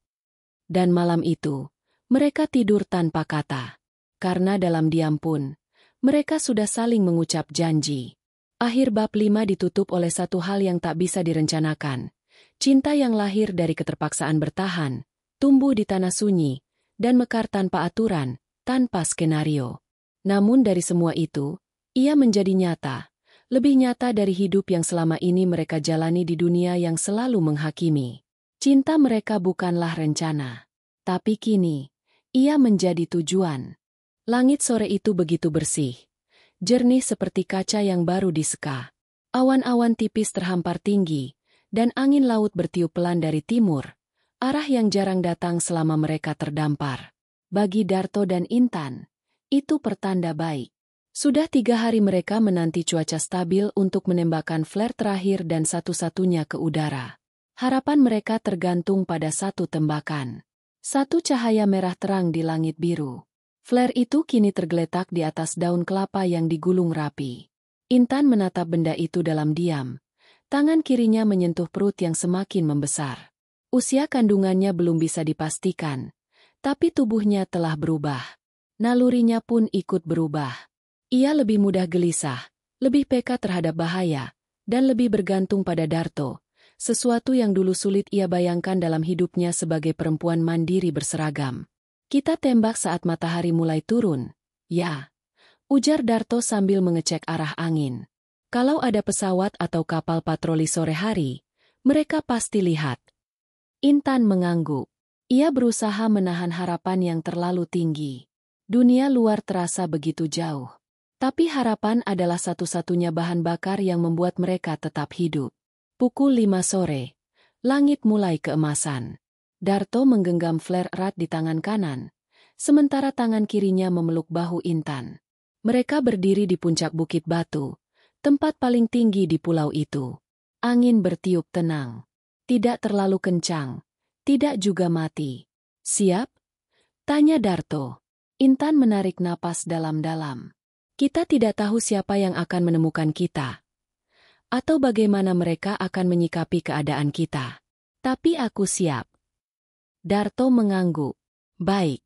Dan malam itu, mereka tidur tanpa kata. Karena dalam diam pun, mereka sudah saling mengucap janji. Akhir bab 5 ditutup oleh satu hal yang tak bisa direncanakan. Cinta yang lahir dari keterpaksaan bertahan, tumbuh di tanah sunyi, dan mekar tanpa aturan, tanpa skenario. Namun dari semua itu, ia menjadi nyata, lebih nyata dari hidup yang selama ini mereka jalani di dunia yang selalu menghakimi. Cinta mereka bukanlah rencana, tapi kini, ia menjadi tujuan. Langit sore itu begitu bersih, jernih seperti kaca yang baru diseka. Awan-awan tipis terhampar tinggi, dan angin laut bertiup pelan dari timur, arah yang jarang datang selama mereka terdampar. Bagi Darto dan Intan, itu pertanda baik. Sudah 3 hari mereka menanti cuaca stabil untuk menembakkan flare terakhir dan satu-satunya ke udara. Harapan mereka tergantung pada satu tembakan. Satu cahaya merah terang di langit biru. Flare itu kini tergeletak di atas daun kelapa yang digulung rapi. Intan menatap benda itu dalam diam. Tangan kirinya menyentuh perut yang semakin membesar. Usia kandungannya belum bisa dipastikan, tapi tubuhnya telah berubah. Nalurinya pun ikut berubah. Ia lebih mudah gelisah, lebih peka terhadap bahaya, dan lebih bergantung pada Darto, sesuatu yang dulu sulit ia bayangkan dalam hidupnya sebagai perempuan mandiri berseragam. Kita tembak saat matahari mulai turun, ya, ujar Darto sambil mengecek arah angin. Kalau ada pesawat atau kapal patroli sore hari, mereka pasti lihat. Intan mengangguk. Ia berusaha menahan harapan yang terlalu tinggi. Dunia luar terasa begitu jauh. Tapi harapan adalah satu-satunya bahan bakar yang membuat mereka tetap hidup. Pukul 5 sore, langit mulai keemasan. Darto menggenggam flare erat di tangan kanan, sementara tangan kirinya memeluk bahu Intan. Mereka berdiri di puncak bukit batu, tempat paling tinggi di pulau itu. Angin bertiup tenang. Tidak terlalu kencang, tidak juga mati. Siap? Tanya Darto. Intan menarik napas dalam-dalam. Kita tidak tahu siapa yang akan menemukan kita, atau bagaimana mereka akan menyikapi keadaan kita. Tapi aku siap. Darto mengangguk. Baik.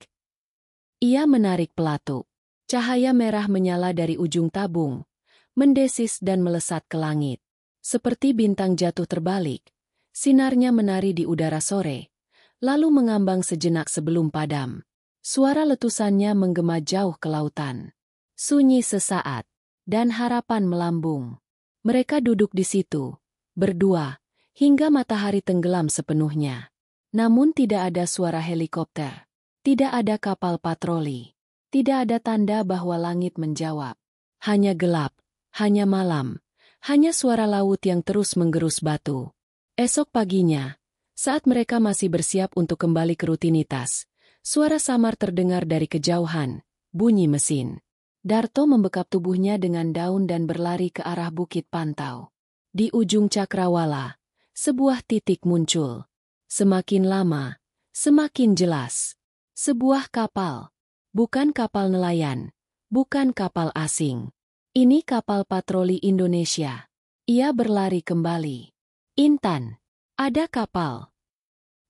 Ia menarik pelatuk. Cahaya merah menyala dari ujung tabung, mendesis dan melesat ke langit. Seperti bintang jatuh terbalik, sinarnya menari di udara sore, lalu mengambang sejenak sebelum padam. Suara letusannya menggema jauh ke lautan. Sunyi sesaat, dan harapan melambung. Mereka duduk di situ, berdua, hingga matahari tenggelam sepenuhnya. Namun tidak ada suara helikopter, tidak ada kapal patroli, tidak ada tanda bahwa langit menjawab. Hanya gelap, hanya malam, hanya suara laut yang terus menggerus batu. Esok paginya, saat mereka masih bersiap untuk kembali ke rutinitas, suara samar terdengar dari kejauhan, bunyi mesin. Darto membekap tubuhnya dengan daun dan berlari ke arah bukit pantau. Di ujung cakrawala, sebuah titik muncul. Semakin lama, semakin jelas. Sebuah kapal. Bukan kapal nelayan, bukan kapal asing. Ini kapal patroli Indonesia. Ia berlari kembali. Intan, ada kapal.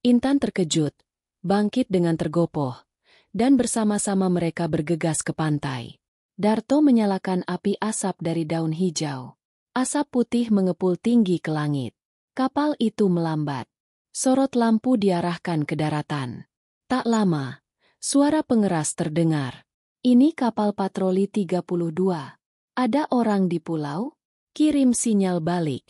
Intan terkejut, bangkit dengan tergopoh, dan bersama-sama mereka bergegas ke pantai. Darto menyalakan api asap dari daun hijau. Asap putih mengepul tinggi ke langit. Kapal itu melambat. Sorot lampu diarahkan ke daratan. Tak lama, suara pengeras terdengar. Ini kapal patroli 32. Ada orang di pulau? Kirim sinyal balik.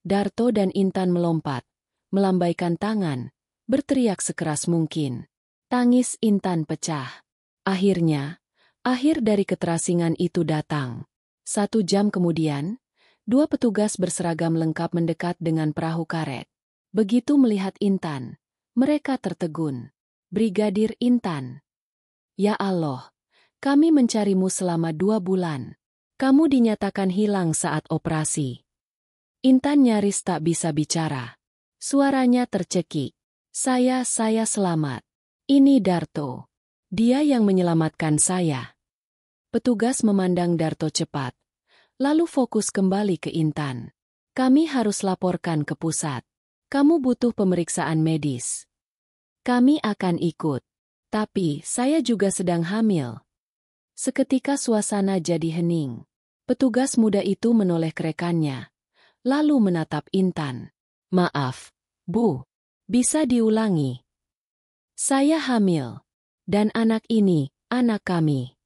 Darto dan Intan melompat, melambaikan tangan, berteriak sekeras mungkin. Tangis Intan pecah. Akhirnya, akhir dari keterasingan itu datang. 1 jam kemudian, 2 petugas berseragam lengkap mendekat dengan perahu karet. Begitu melihat Intan, mereka tertegun. Brigadir Intan. Ya Allah, kami mencarimu selama 2 bulan. Kamu dinyatakan hilang saat operasi. Intan nyaris tak bisa bicara. Suaranya tercekik. Saya selamat. Ini Darto. Dia yang menyelamatkan saya. Petugas memandang Darto cepat. Lalu fokus kembali ke Intan. Kami harus laporkan ke pusat. Kamu butuh pemeriksaan medis. Kami akan ikut. Tapi saya juga sedang hamil. Seketika suasana jadi hening. Petugas muda itu menoleh ke rekannya. Lalu menatap Intan. Maaf, Bu. Bisa diulangi. Saya hamil. Dan anak ini, anak kami.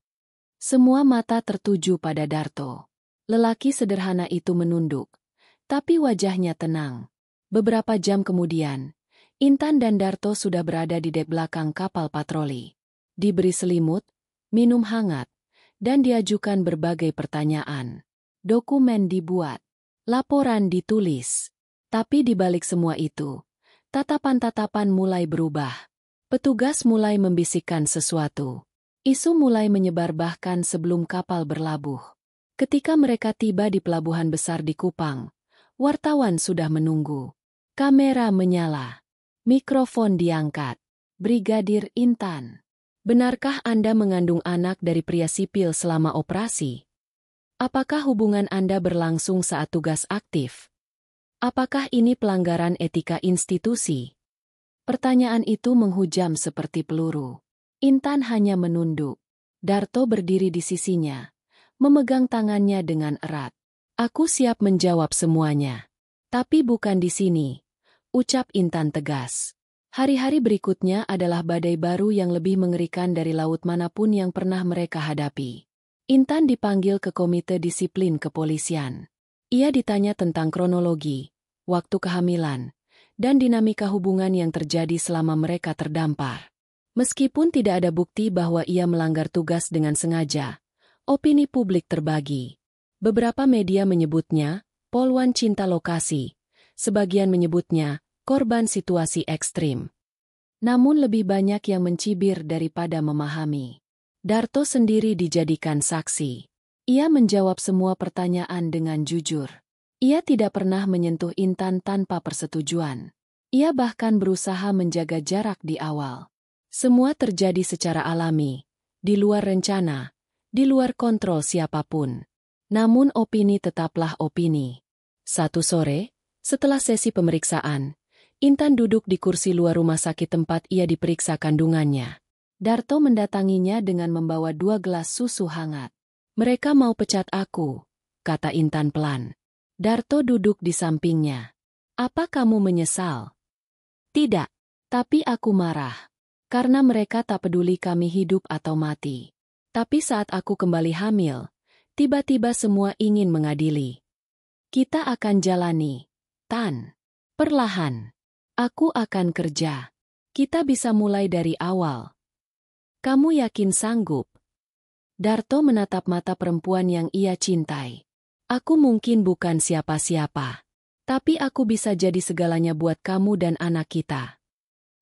Semua mata tertuju pada Darto. Lelaki sederhana itu menunduk. Tapi wajahnya tenang. Beberapa jam kemudian, Intan dan Darto sudah berada di dek belakang kapal patroli. Diberi selimut, minum hangat, dan diajukan berbagai pertanyaan. Dokumen dibuat. Laporan ditulis. Tapi di balik semua itu, tatapan-tatapan mulai berubah. Petugas mulai membisikkan sesuatu. Isu mulai menyebar bahkan sebelum kapal berlabuh. Ketika mereka tiba di pelabuhan besar di Kupang, wartawan sudah menunggu. Kamera menyala. Mikrofon diangkat. Brigadir Intan. Benarkah Anda mengandung anak dari pria sipil selama operasi? Apakah hubungan Anda berlangsung saat tugas aktif? Apakah ini pelanggaran etika institusi? Pertanyaan itu menghujam seperti peluru. Intan hanya menunduk. Darto berdiri di sisinya, memegang tangannya dengan erat. Aku siap menjawab semuanya. Tapi bukan di sini, ucap Intan tegas. Hari-hari berikutnya adalah badai baru yang lebih mengerikan dari laut manapun yang pernah mereka hadapi. Intan dipanggil ke Komite Disiplin Kepolisian. Ia ditanya tentang kronologi, waktu kehamilan, dan dinamika hubungan yang terjadi selama mereka terdampar. Meskipun tidak ada bukti bahwa ia melanggar tugas dengan sengaja, opini publik terbagi. Beberapa media menyebutnya polwan cinta lokasi, sebagian menyebutnya korban situasi ekstrim. Namun lebih banyak yang mencibir daripada memahami. Darto sendiri dijadikan saksi. Ia menjawab semua pertanyaan dengan jujur. Ia tidak pernah menyentuh Intan tanpa persetujuan. Ia bahkan berusaha menjaga jarak di awal. Semua terjadi secara alami, di luar rencana, di luar kontrol siapapun. Namun opini tetaplah opini. Satu sore, setelah sesi pemeriksaan, Intan duduk di kursi luar rumah sakit tempat ia diperiksa kandungannya. Darto mendatanginya dengan membawa 2 gelas susu hangat. Mereka mau pecat aku, kata Intan pelan. Darto duduk di sampingnya. Apa kamu menyesal? Tidak, tapi aku marah. Karena mereka tak peduli kami hidup atau mati. Tapi saat aku kembali hamil, tiba-tiba semua ingin mengadili. Kita akan jalani, Tan. Perlahan. Aku akan kerja. Kita bisa mulai dari awal. Kamu yakin sanggup? Darto menatap mata perempuan yang ia cintai. Aku mungkin bukan siapa-siapa. Tapi aku bisa jadi segalanya buat kamu dan anak kita.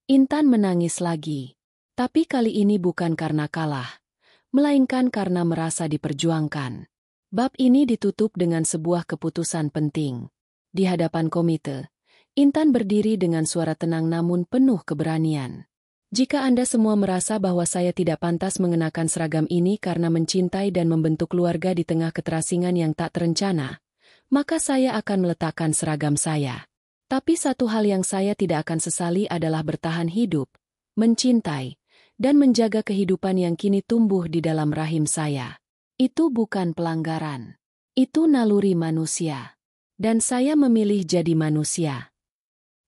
Intan menangis lagi. Tapi kali ini bukan karena kalah, melainkan karena merasa diperjuangkan. Bab ini ditutup dengan sebuah keputusan penting. Di hadapan komite, Intan berdiri dengan suara tenang namun penuh keberanian. Jika Anda semua merasa bahwa saya tidak pantas mengenakan seragam ini karena mencintai dan membentuk keluarga di tengah keterasingan yang tak terencana, maka saya akan meletakkan seragam saya. Tapi satu hal yang saya tidak akan sesali adalah bertahan hidup, mencintai, dan menjaga kehidupan yang kini tumbuh di dalam rahim saya. Itu bukan pelanggaran. Itu naluri manusia. Dan saya memilih jadi manusia.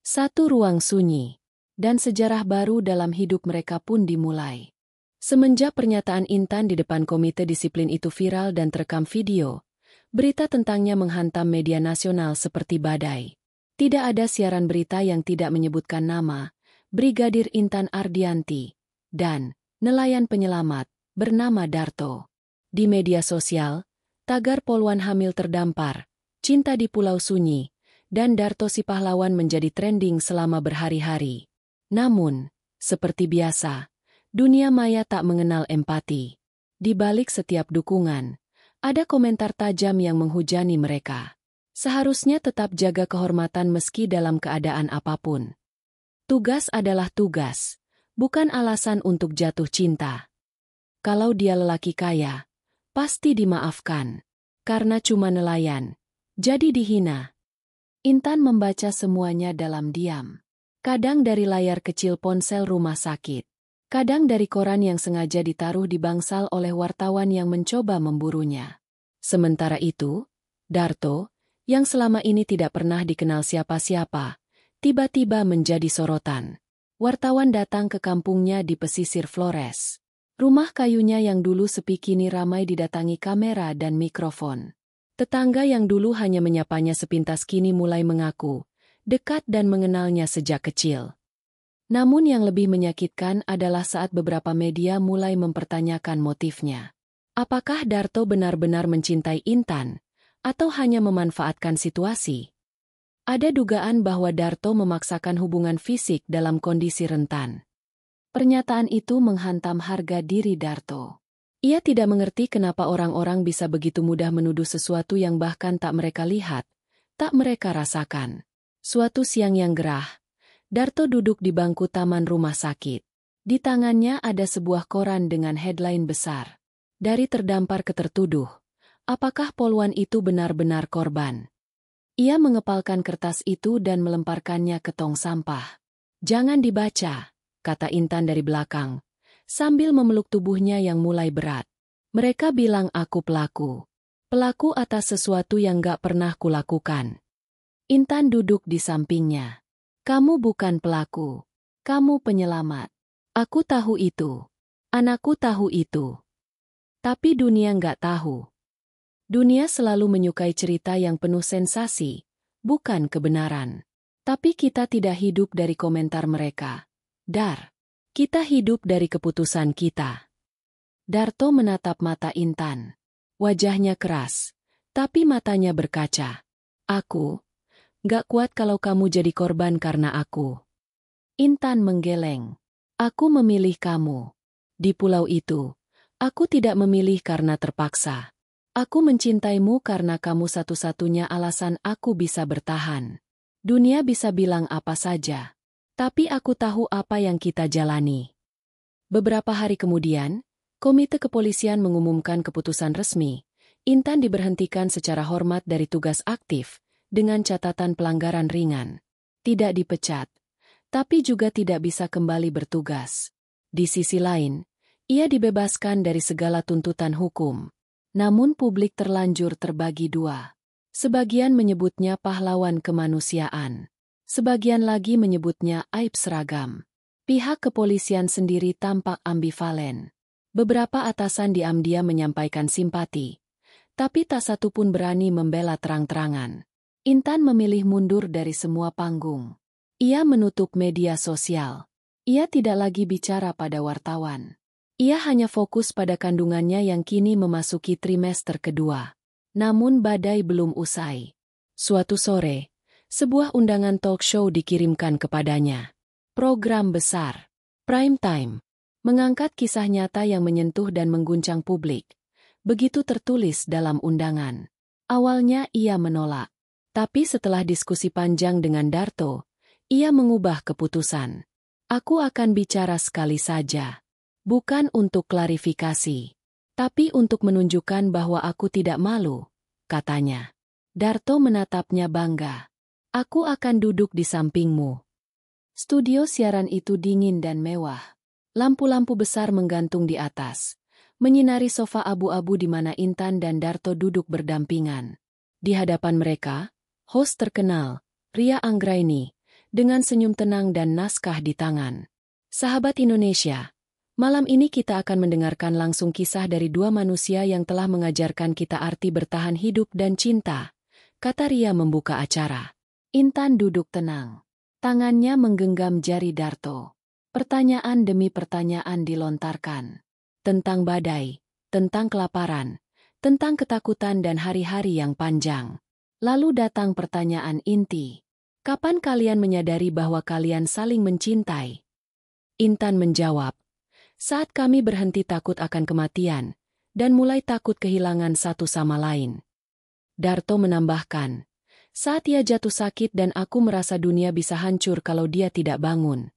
Satu ruang sunyi. Dan sejarah baru dalam hidup mereka pun dimulai. Semenjak pernyataan Intan di depan komite disiplin itu viral dan terekam video, berita tentangnya menghantam media nasional seperti badai. Tidak ada siaran berita yang tidak menyebutkan nama Brigadir Intan Ardianti dan nelayan penyelamat bernama Darto. Di media sosial, tagar Polwan hamil terdampar, cinta di Pulau Sunyi, dan Darto si pahlawan menjadi trending selama berhari-hari. Namun, seperti biasa, dunia maya tak mengenal empati. Di balik setiap dukungan, ada komentar tajam yang menghujani mereka. Seharusnya tetap jaga kehormatan meski dalam keadaan apapun. Tugas adalah tugas, bukan alasan untuk jatuh cinta. Kalau dia lelaki kaya, pasti dimaafkan. Karena cuma nelayan, jadi dihina. Intan membaca semuanya dalam diam. Kadang dari layar kecil ponsel rumah sakit. Kadang dari koran yang sengaja ditaruh di bangsal oleh wartawan yang mencoba memburunya. Sementara itu, Darto, yang selama ini tidak pernah dikenal siapa-siapa, tiba-tiba menjadi sorotan. Wartawan datang ke kampungnya di pesisir Flores. Rumah kayunya yang dulu sepi kini ramai didatangi kamera dan mikrofon. Tetangga yang dulu hanya menyapanya sepintas kini mulai mengaku dekat dan mengenalnya sejak kecil. Namun yang lebih menyakitkan adalah saat beberapa media mulai mempertanyakan motifnya. Apakah Darto benar-benar mencintai Intan, atau hanya memanfaatkan situasi? Ada dugaan bahwa Darto memaksakan hubungan fisik dalam kondisi rentan. Pernyataan itu menghantam harga diri Darto. Ia tidak mengerti kenapa orang-orang bisa begitu mudah menuduh sesuatu yang bahkan tak mereka lihat, tak mereka rasakan. Suatu siang yang gerah, Darto duduk di bangku taman rumah sakit. Di tangannya ada sebuah koran dengan headline besar. Dari terdampar ke tertuduh, apakah Polwan itu benar-benar korban? Ia mengepalkan kertas itu dan melemparkannya ke tong sampah. Jangan dibaca, kata Intan dari belakang, sambil memeluk tubuhnya yang mulai berat. Mereka bilang aku pelaku. Pelaku atas sesuatu yang gak pernah kulakukan. Intan duduk di sampingnya. Kamu bukan pelaku. Kamu penyelamat. Aku tahu itu. Anakku tahu itu. Tapi dunia nggak tahu. Dunia selalu menyukai cerita yang penuh sensasi, bukan kebenaran. Tapi kita tidak hidup dari komentar mereka. Dar. Kita hidup dari keputusan kita. Darto menatap mata Intan. Wajahnya keras, tapi matanya berkaca. Aku gak kuat kalau kamu jadi korban karena aku. Intan menggeleng. Aku memilih kamu. Di pulau itu, aku tidak memilih karena terpaksa. Aku mencintaimu karena kamu satu-satunya alasan aku bisa bertahan. Dunia bisa bilang apa saja. Tapi aku tahu apa yang kita jalani. Beberapa hari kemudian, Komite Kepolisian mengumumkan keputusan resmi. Intan diberhentikan secara hormat dari tugas aktif, dengan catatan pelanggaran ringan. Tidak dipecat, tapi juga tidak bisa kembali bertugas. Di sisi lain, ia dibebaskan dari segala tuntutan hukum. Namun publik terlanjur terbagi dua. Sebagian menyebutnya pahlawan kemanusiaan. Sebagian lagi menyebutnya aib seragam. Pihak kepolisian sendiri tampak ambivalen. Beberapa atasan diam-diam menyampaikan simpati. Tapi tak satu pun berani membela terang-terangan. Intan memilih mundur dari semua panggung. Ia menutup media sosial. Ia tidak lagi bicara pada wartawan. Ia hanya fokus pada kandungannya yang kini memasuki trimester kedua. Namun badai belum usai. Suatu sore, sebuah undangan talk show dikirimkan kepadanya. Program besar, prime time, mengangkat kisah nyata yang menyentuh dan mengguncang publik. Begitu tertulis dalam undangan. Awalnya ia menolak. Tapi setelah diskusi panjang dengan Darto, ia mengubah keputusan. Aku akan bicara sekali saja. Bukan untuk klarifikasi. Tapi untuk menunjukkan bahwa aku tidak malu, katanya. Darto menatapnya bangga. Aku akan duduk di sampingmu. Studio siaran itu dingin dan mewah. Lampu-lampu besar menggantung di atas, menyinari sofa abu-abu di mana Intan dan Darto duduk berdampingan. Di hadapan mereka, host terkenal, Ria Anggraini, dengan senyum tenang dan naskah di tangan. Sahabat Indonesia, malam ini kita akan mendengarkan langsung kisah dari dua manusia yang telah mengajarkan kita arti bertahan hidup dan cinta, kata Ria membuka acara. Intan duduk tenang. Tangannya menggenggam jari Darto. Pertanyaan demi pertanyaan dilontarkan. Tentang badai, tentang kelaparan, tentang ketakutan dan hari-hari yang panjang. Lalu datang pertanyaan inti. Kapan kalian menyadari bahwa kalian saling mencintai? Intan menjawab, saat kami berhenti takut akan kematian, dan mulai takut kehilangan satu sama lain. Darto menambahkan, saat ia jatuh sakit dan aku merasa dunia bisa hancur kalau dia tidak bangun.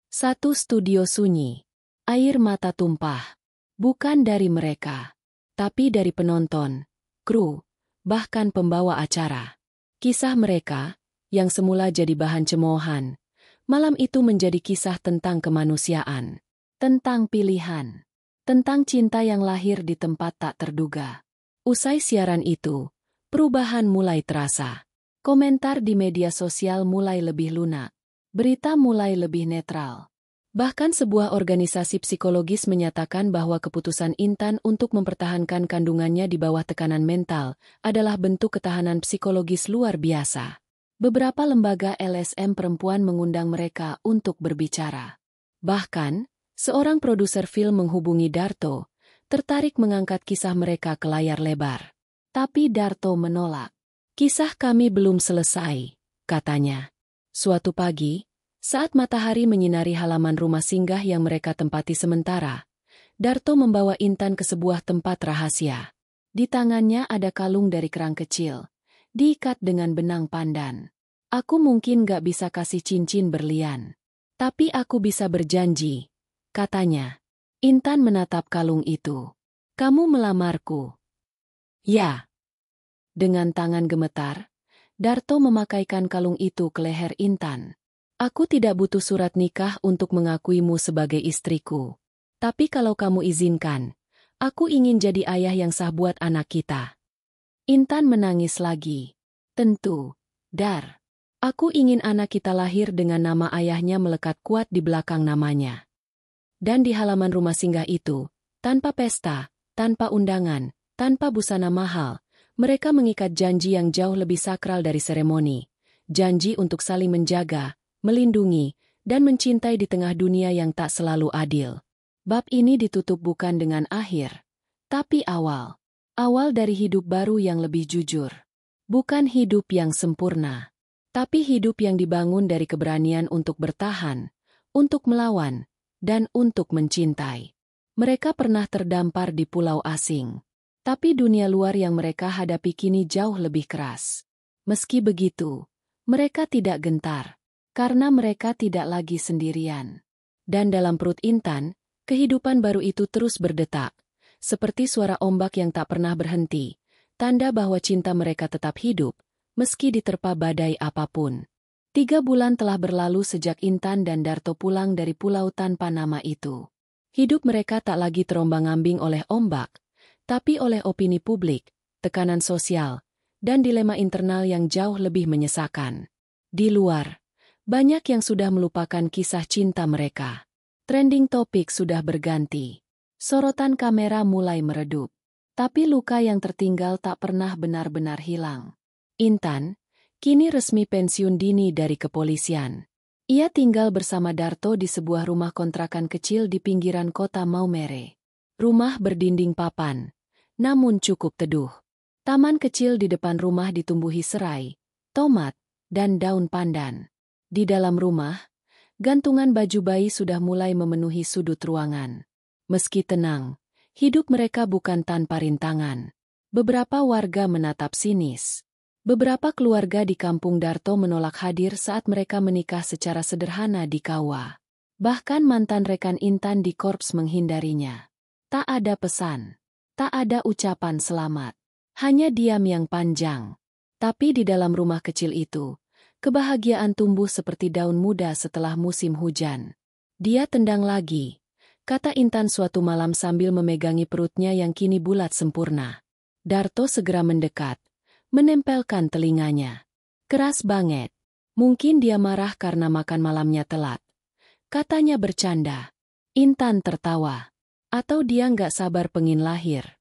Satu studio sunyi. Air mata tumpah. Bukan dari mereka, tapi dari penonton, kru, bahkan pembawa acara. Kisah mereka, yang semula jadi bahan cemoohan, malam itu menjadi kisah tentang kemanusiaan, tentang pilihan, tentang cinta yang lahir di tempat tak terduga. Usai siaran itu, perubahan mulai terasa. Komentar di media sosial mulai lebih lunak. Berita mulai lebih netral. Bahkan sebuah organisasi psikologis menyatakan bahwa keputusan Intan untuk mempertahankan kandungannya di bawah tekanan mental adalah bentuk ketahanan psikologis luar biasa. Beberapa lembaga LSM perempuan mengundang mereka untuk berbicara. Bahkan, seorang produser film menghubungi Darto, tertarik mengangkat kisah mereka ke layar lebar. Tapi Darto menolak. Kisah kami belum selesai, katanya. Suatu pagi, saat matahari menyinari halaman rumah singgah yang mereka tempati sementara, Darto membawa Intan ke sebuah tempat rahasia. Di tangannya ada kalung dari kerang kecil, diikat dengan benang pandan. Aku mungkin gak bisa kasih cincin berlian, tapi aku bisa berjanji, katanya. Intan menatap kalung itu. Kamu melamarku? Ya. Dengan tangan gemetar, Darto memakaikan kalung itu ke leher Intan. Aku tidak butuh surat nikah untuk mengakuimu sebagai istriku. Tapi kalau kamu izinkan, aku ingin jadi ayah yang sah buat anak kita. Intan menangis lagi. Tentu, Dar. Aku ingin anak kita lahir dengan nama ayahnya melekat kuat di belakang namanya. Dan di halaman rumah singgah itu, tanpa pesta, tanpa undangan, tanpa busana mahal, mereka mengikat janji yang jauh lebih sakral dari seremoni. Janji untuk saling menjaga, melindungi, dan mencintai di tengah dunia yang tak selalu adil. Bab ini ditutup bukan dengan akhir, tapi awal. Awal dari hidup baru yang lebih jujur. Bukan hidup yang sempurna, tapi hidup yang dibangun dari keberanian untuk bertahan, untuk melawan, dan untuk mencintai. Mereka pernah terdampar di pulau asing, tapi dunia luar yang mereka hadapi kini jauh lebih keras. Meski begitu, mereka tidak gentar, karena mereka tidak lagi sendirian. Dan dalam perut Intan, kehidupan baru itu terus berdetak, seperti suara ombak yang tak pernah berhenti, tanda bahwa cinta mereka tetap hidup, meski diterpa badai apapun. 3 bulan telah berlalu sejak Intan dan Darto pulang dari pulau tanpa nama itu. Hidup mereka tak lagi terombang-ambing oleh ombak, tapi oleh opini publik, tekanan sosial, dan dilema internal yang jauh lebih menyesakan. Di luar, banyak yang sudah melupakan kisah cinta mereka. Trending topik sudah berganti. Sorotan kamera mulai meredup. Tapi luka yang tertinggal tak pernah benar-benar hilang. Intan, kini resmi pensiun dini dari kepolisian. Ia tinggal bersama Darto di sebuah rumah kontrakan kecil di pinggiran kota Maumere. Rumah berdinding papan, namun cukup teduh. Taman kecil di depan rumah ditumbuhi serai, tomat, dan daun pandan. Di dalam rumah, gantungan baju bayi sudah mulai memenuhi sudut ruangan. Meski tenang, hidup mereka bukan tanpa rintangan. Beberapa warga menatap sinis. Beberapa keluarga di kampung Darto menolak hadir saat mereka menikah secara sederhana di Kawa. Bahkan mantan rekan Intan di korps menghindarinya. Tak ada pesan. Tak ada ucapan selamat. Hanya diam yang panjang. Tapi di dalam rumah kecil itu, kebahagiaan tumbuh seperti daun muda setelah musim hujan. Dia tendang lagi, kata Intan suatu malam sambil memegangi perutnya yang kini bulat sempurna. Darto segera mendekat, menempelkan telinganya. Keras banget. Mungkin dia marah karena makan malamnya telat. Katanya bercanda. Intan tertawa. Atau dia nggak sabar pengin lahir.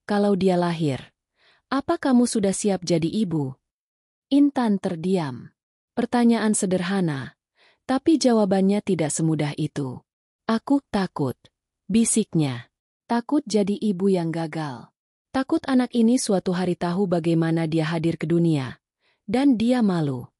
Kalau dia lahir, apa kamu sudah siap jadi ibu? Intan terdiam. Pertanyaan sederhana, tapi jawabannya tidak semudah itu. Aku takut, bisiknya. Takut jadi ibu yang gagal. Takut anak ini suatu hari tahu bagaimana dia hadir ke dunia. Dan dia malu.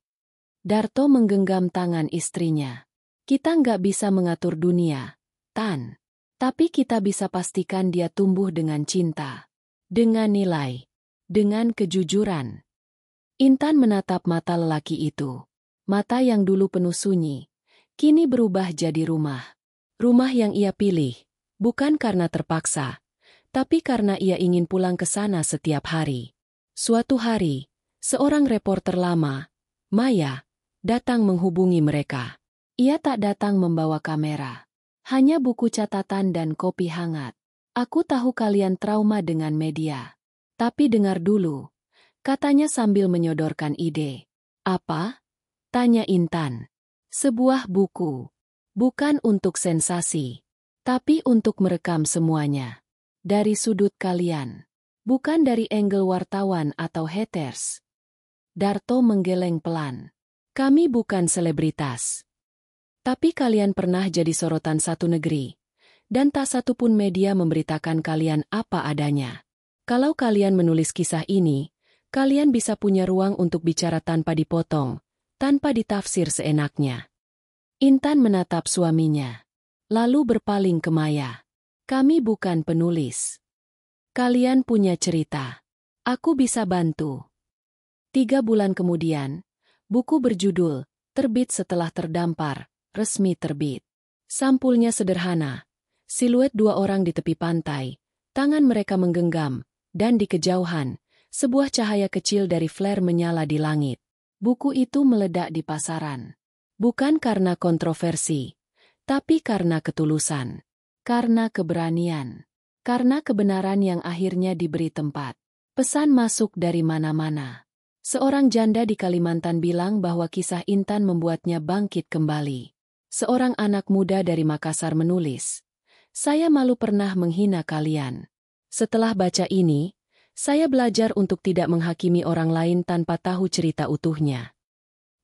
Darto menggenggam tangan istrinya. Kita nggak bisa mengatur dunia, Tan. Tapi kita bisa pastikan dia tumbuh dengan cinta. Dengan nilai. Dengan kejujuran. Intan menatap mata lelaki itu. Mata yang dulu penuh sunyi. Kini berubah jadi rumah. Rumah yang ia pilih. Bukan karena terpaksa. Tapi karena ia ingin pulang ke sana setiap hari. Suatu hari, seorang reporter lama, Maya, datang menghubungi mereka. Ia tak datang membawa kamera. Hanya buku catatan dan kopi hangat. Aku tahu kalian trauma dengan media. Tapi dengar dulu, katanya sambil menyodorkan ide. Apa? Tanya Intan. Sebuah buku. Bukan untuk sensasi. Tapi untuk merekam semuanya. Dari sudut kalian. Bukan dari angle wartawan atau haters. Darto menggeleng pelan. Kami bukan selebritas. Tapi kalian pernah jadi sorotan satu negeri. Dan tak satu pun media memberitakan kalian apa adanya. Kalau kalian menulis kisah ini, kalian bisa punya ruang untuk bicara tanpa dipotong, tanpa ditafsir seenaknya. Intan menatap suaminya. Lalu berpaling ke Maya. Kami bukan penulis. Kalian punya cerita. Aku bisa bantu. 3 bulan kemudian, buku berjudul, Terbit Setelah Terdampar, resmi terbit. Sampulnya sederhana. Siluet 2 orang di tepi pantai, tangan mereka menggenggam, dan di kejauhan, sebuah cahaya kecil dari flare menyala di langit. Buku itu meledak di pasaran. Bukan karena kontroversi, tapi karena ketulusan. Karena keberanian. Karena kebenaran yang akhirnya diberi tempat. Pesan masuk dari mana-mana. Seorang janda di Kalimantan bilang bahwa kisah Intan membuatnya bangkit kembali. Seorang anak muda dari Makassar menulis, "Saya malu pernah menghina kalian. Setelah baca ini, saya belajar untuk tidak menghakimi orang lain tanpa tahu cerita utuhnya."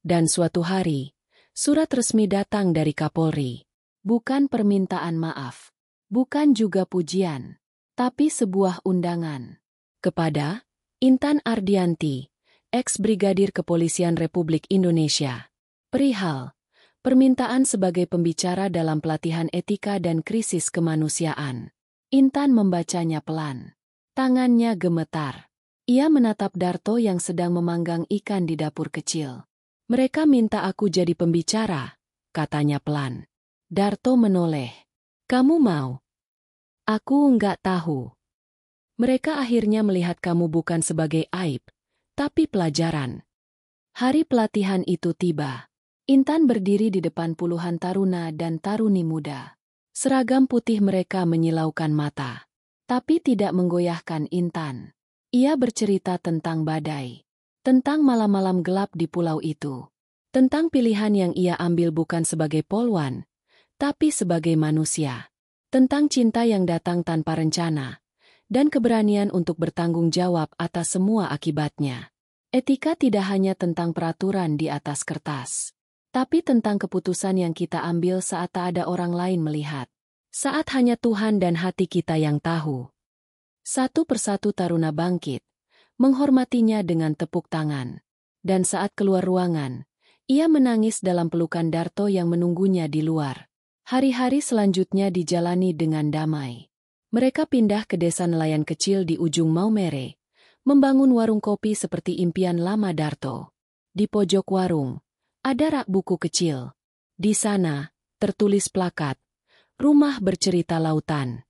Dan suatu hari, surat resmi datang dari Kapolri. Bukan permintaan maaf. Bukan juga pujian. Tapi sebuah undangan. Kepada Intan Ardianti, ex-brigadir Kepolisian Republik Indonesia. Perihal permintaan sebagai pembicara dalam pelatihan etika dan krisis kemanusiaan. Intan membacanya pelan. Tangannya gemetar. Ia menatap Darto yang sedang memanggang ikan di dapur kecil. Mereka minta aku jadi pembicara, katanya pelan. Darto menoleh. Kamu mau? Aku enggak tahu. Mereka akhirnya melihat kamu bukan sebagai aib, tapi pelajaran. Hari pelatihan itu tiba. Intan berdiri di depan puluhan taruna dan taruni muda. Seragam putih mereka menyilaukan mata. Tapi tidak menggoyahkan Intan. Ia bercerita tentang badai. Tentang malam-malam gelap di pulau itu. Tentang pilihan yang ia ambil bukan sebagai polwan, tapi sebagai manusia. Tentang cinta yang datang tanpa rencana. Dan keberanian untuk bertanggung jawab atas semua akibatnya. Etika tidak hanya tentang peraturan di atas kertas. Tapi tentang keputusan yang kita ambil saat tak ada orang lain melihat. Saat hanya Tuhan dan hati kita yang tahu. Satu persatu taruna bangkit, menghormatinya dengan tepuk tangan. Dan saat keluar ruangan, ia menangis dalam pelukan Darto yang menunggunya di luar. Hari-hari selanjutnya dijalani dengan damai. Mereka pindah ke desa nelayan kecil di ujung Maumere, membangun warung kopi seperti impian lama Darto. Di pojok warung, ada rak buku kecil. Di sana, tertulis plakat, Rumah Bercerita Lautan.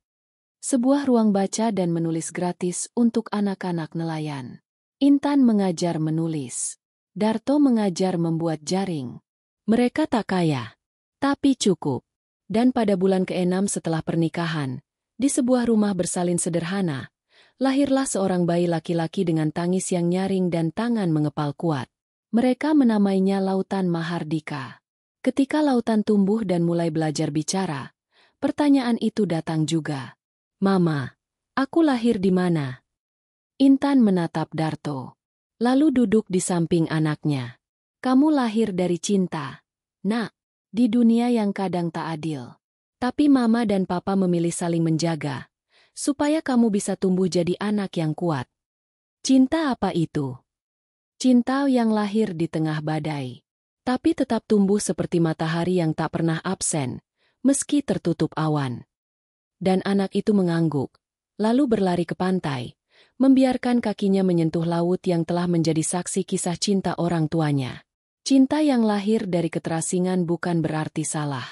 Sebuah ruang baca dan menulis gratis untuk anak-anak nelayan. Intan mengajar menulis. Darto mengajar membuat jaring. Mereka tak kaya, tapi cukup. Dan pada bulan ke-6 setelah pernikahan, di sebuah rumah bersalin sederhana, lahirlah seorang bayi laki-laki dengan tangis yang nyaring dan tangan mengepal kuat. Mereka menamainya Lautan Mahardika. Ketika Lautan tumbuh dan mulai belajar bicara, pertanyaan itu datang juga. Mama, aku lahir di mana? Intan menatap Darto. Lalu duduk di samping anaknya. Kamu lahir dari cinta, Nak, di dunia yang kadang tak adil. Tapi Mama dan Papa memilih saling menjaga. supaya kamu bisa tumbuh jadi anak yang kuat. Cinta apa itu? Cinta yang lahir di tengah badai, tapi tetap tumbuh seperti matahari yang tak pernah absen, meski tertutup awan. Dan anak itu mengangguk, lalu berlari ke pantai, membiarkan kakinya menyentuh laut yang telah menjadi saksi kisah cinta orang tuanya. Cinta yang lahir dari keterasingan bukan berarti salah.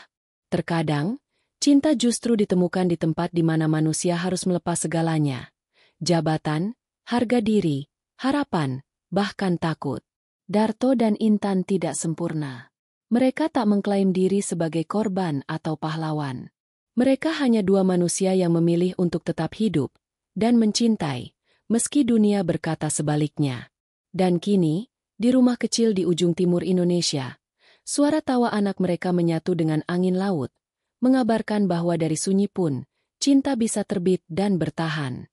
Terkadang, cinta justru ditemukan di tempat di mana manusia harus melepas segalanya. Jabatan, harga diri, harapan, bahkan takut. Darto dan Intan tidak sempurna. Mereka tak mengklaim diri sebagai korban atau pahlawan. Mereka hanya dua manusia yang memilih untuk tetap hidup dan mencintai, meski dunia berkata sebaliknya. Dan kini, di rumah kecil di ujung timur Indonesia, suara tawa anak mereka menyatu dengan angin laut, mengabarkan bahwa dari sunyi pun, cinta bisa terbit dan bertahan.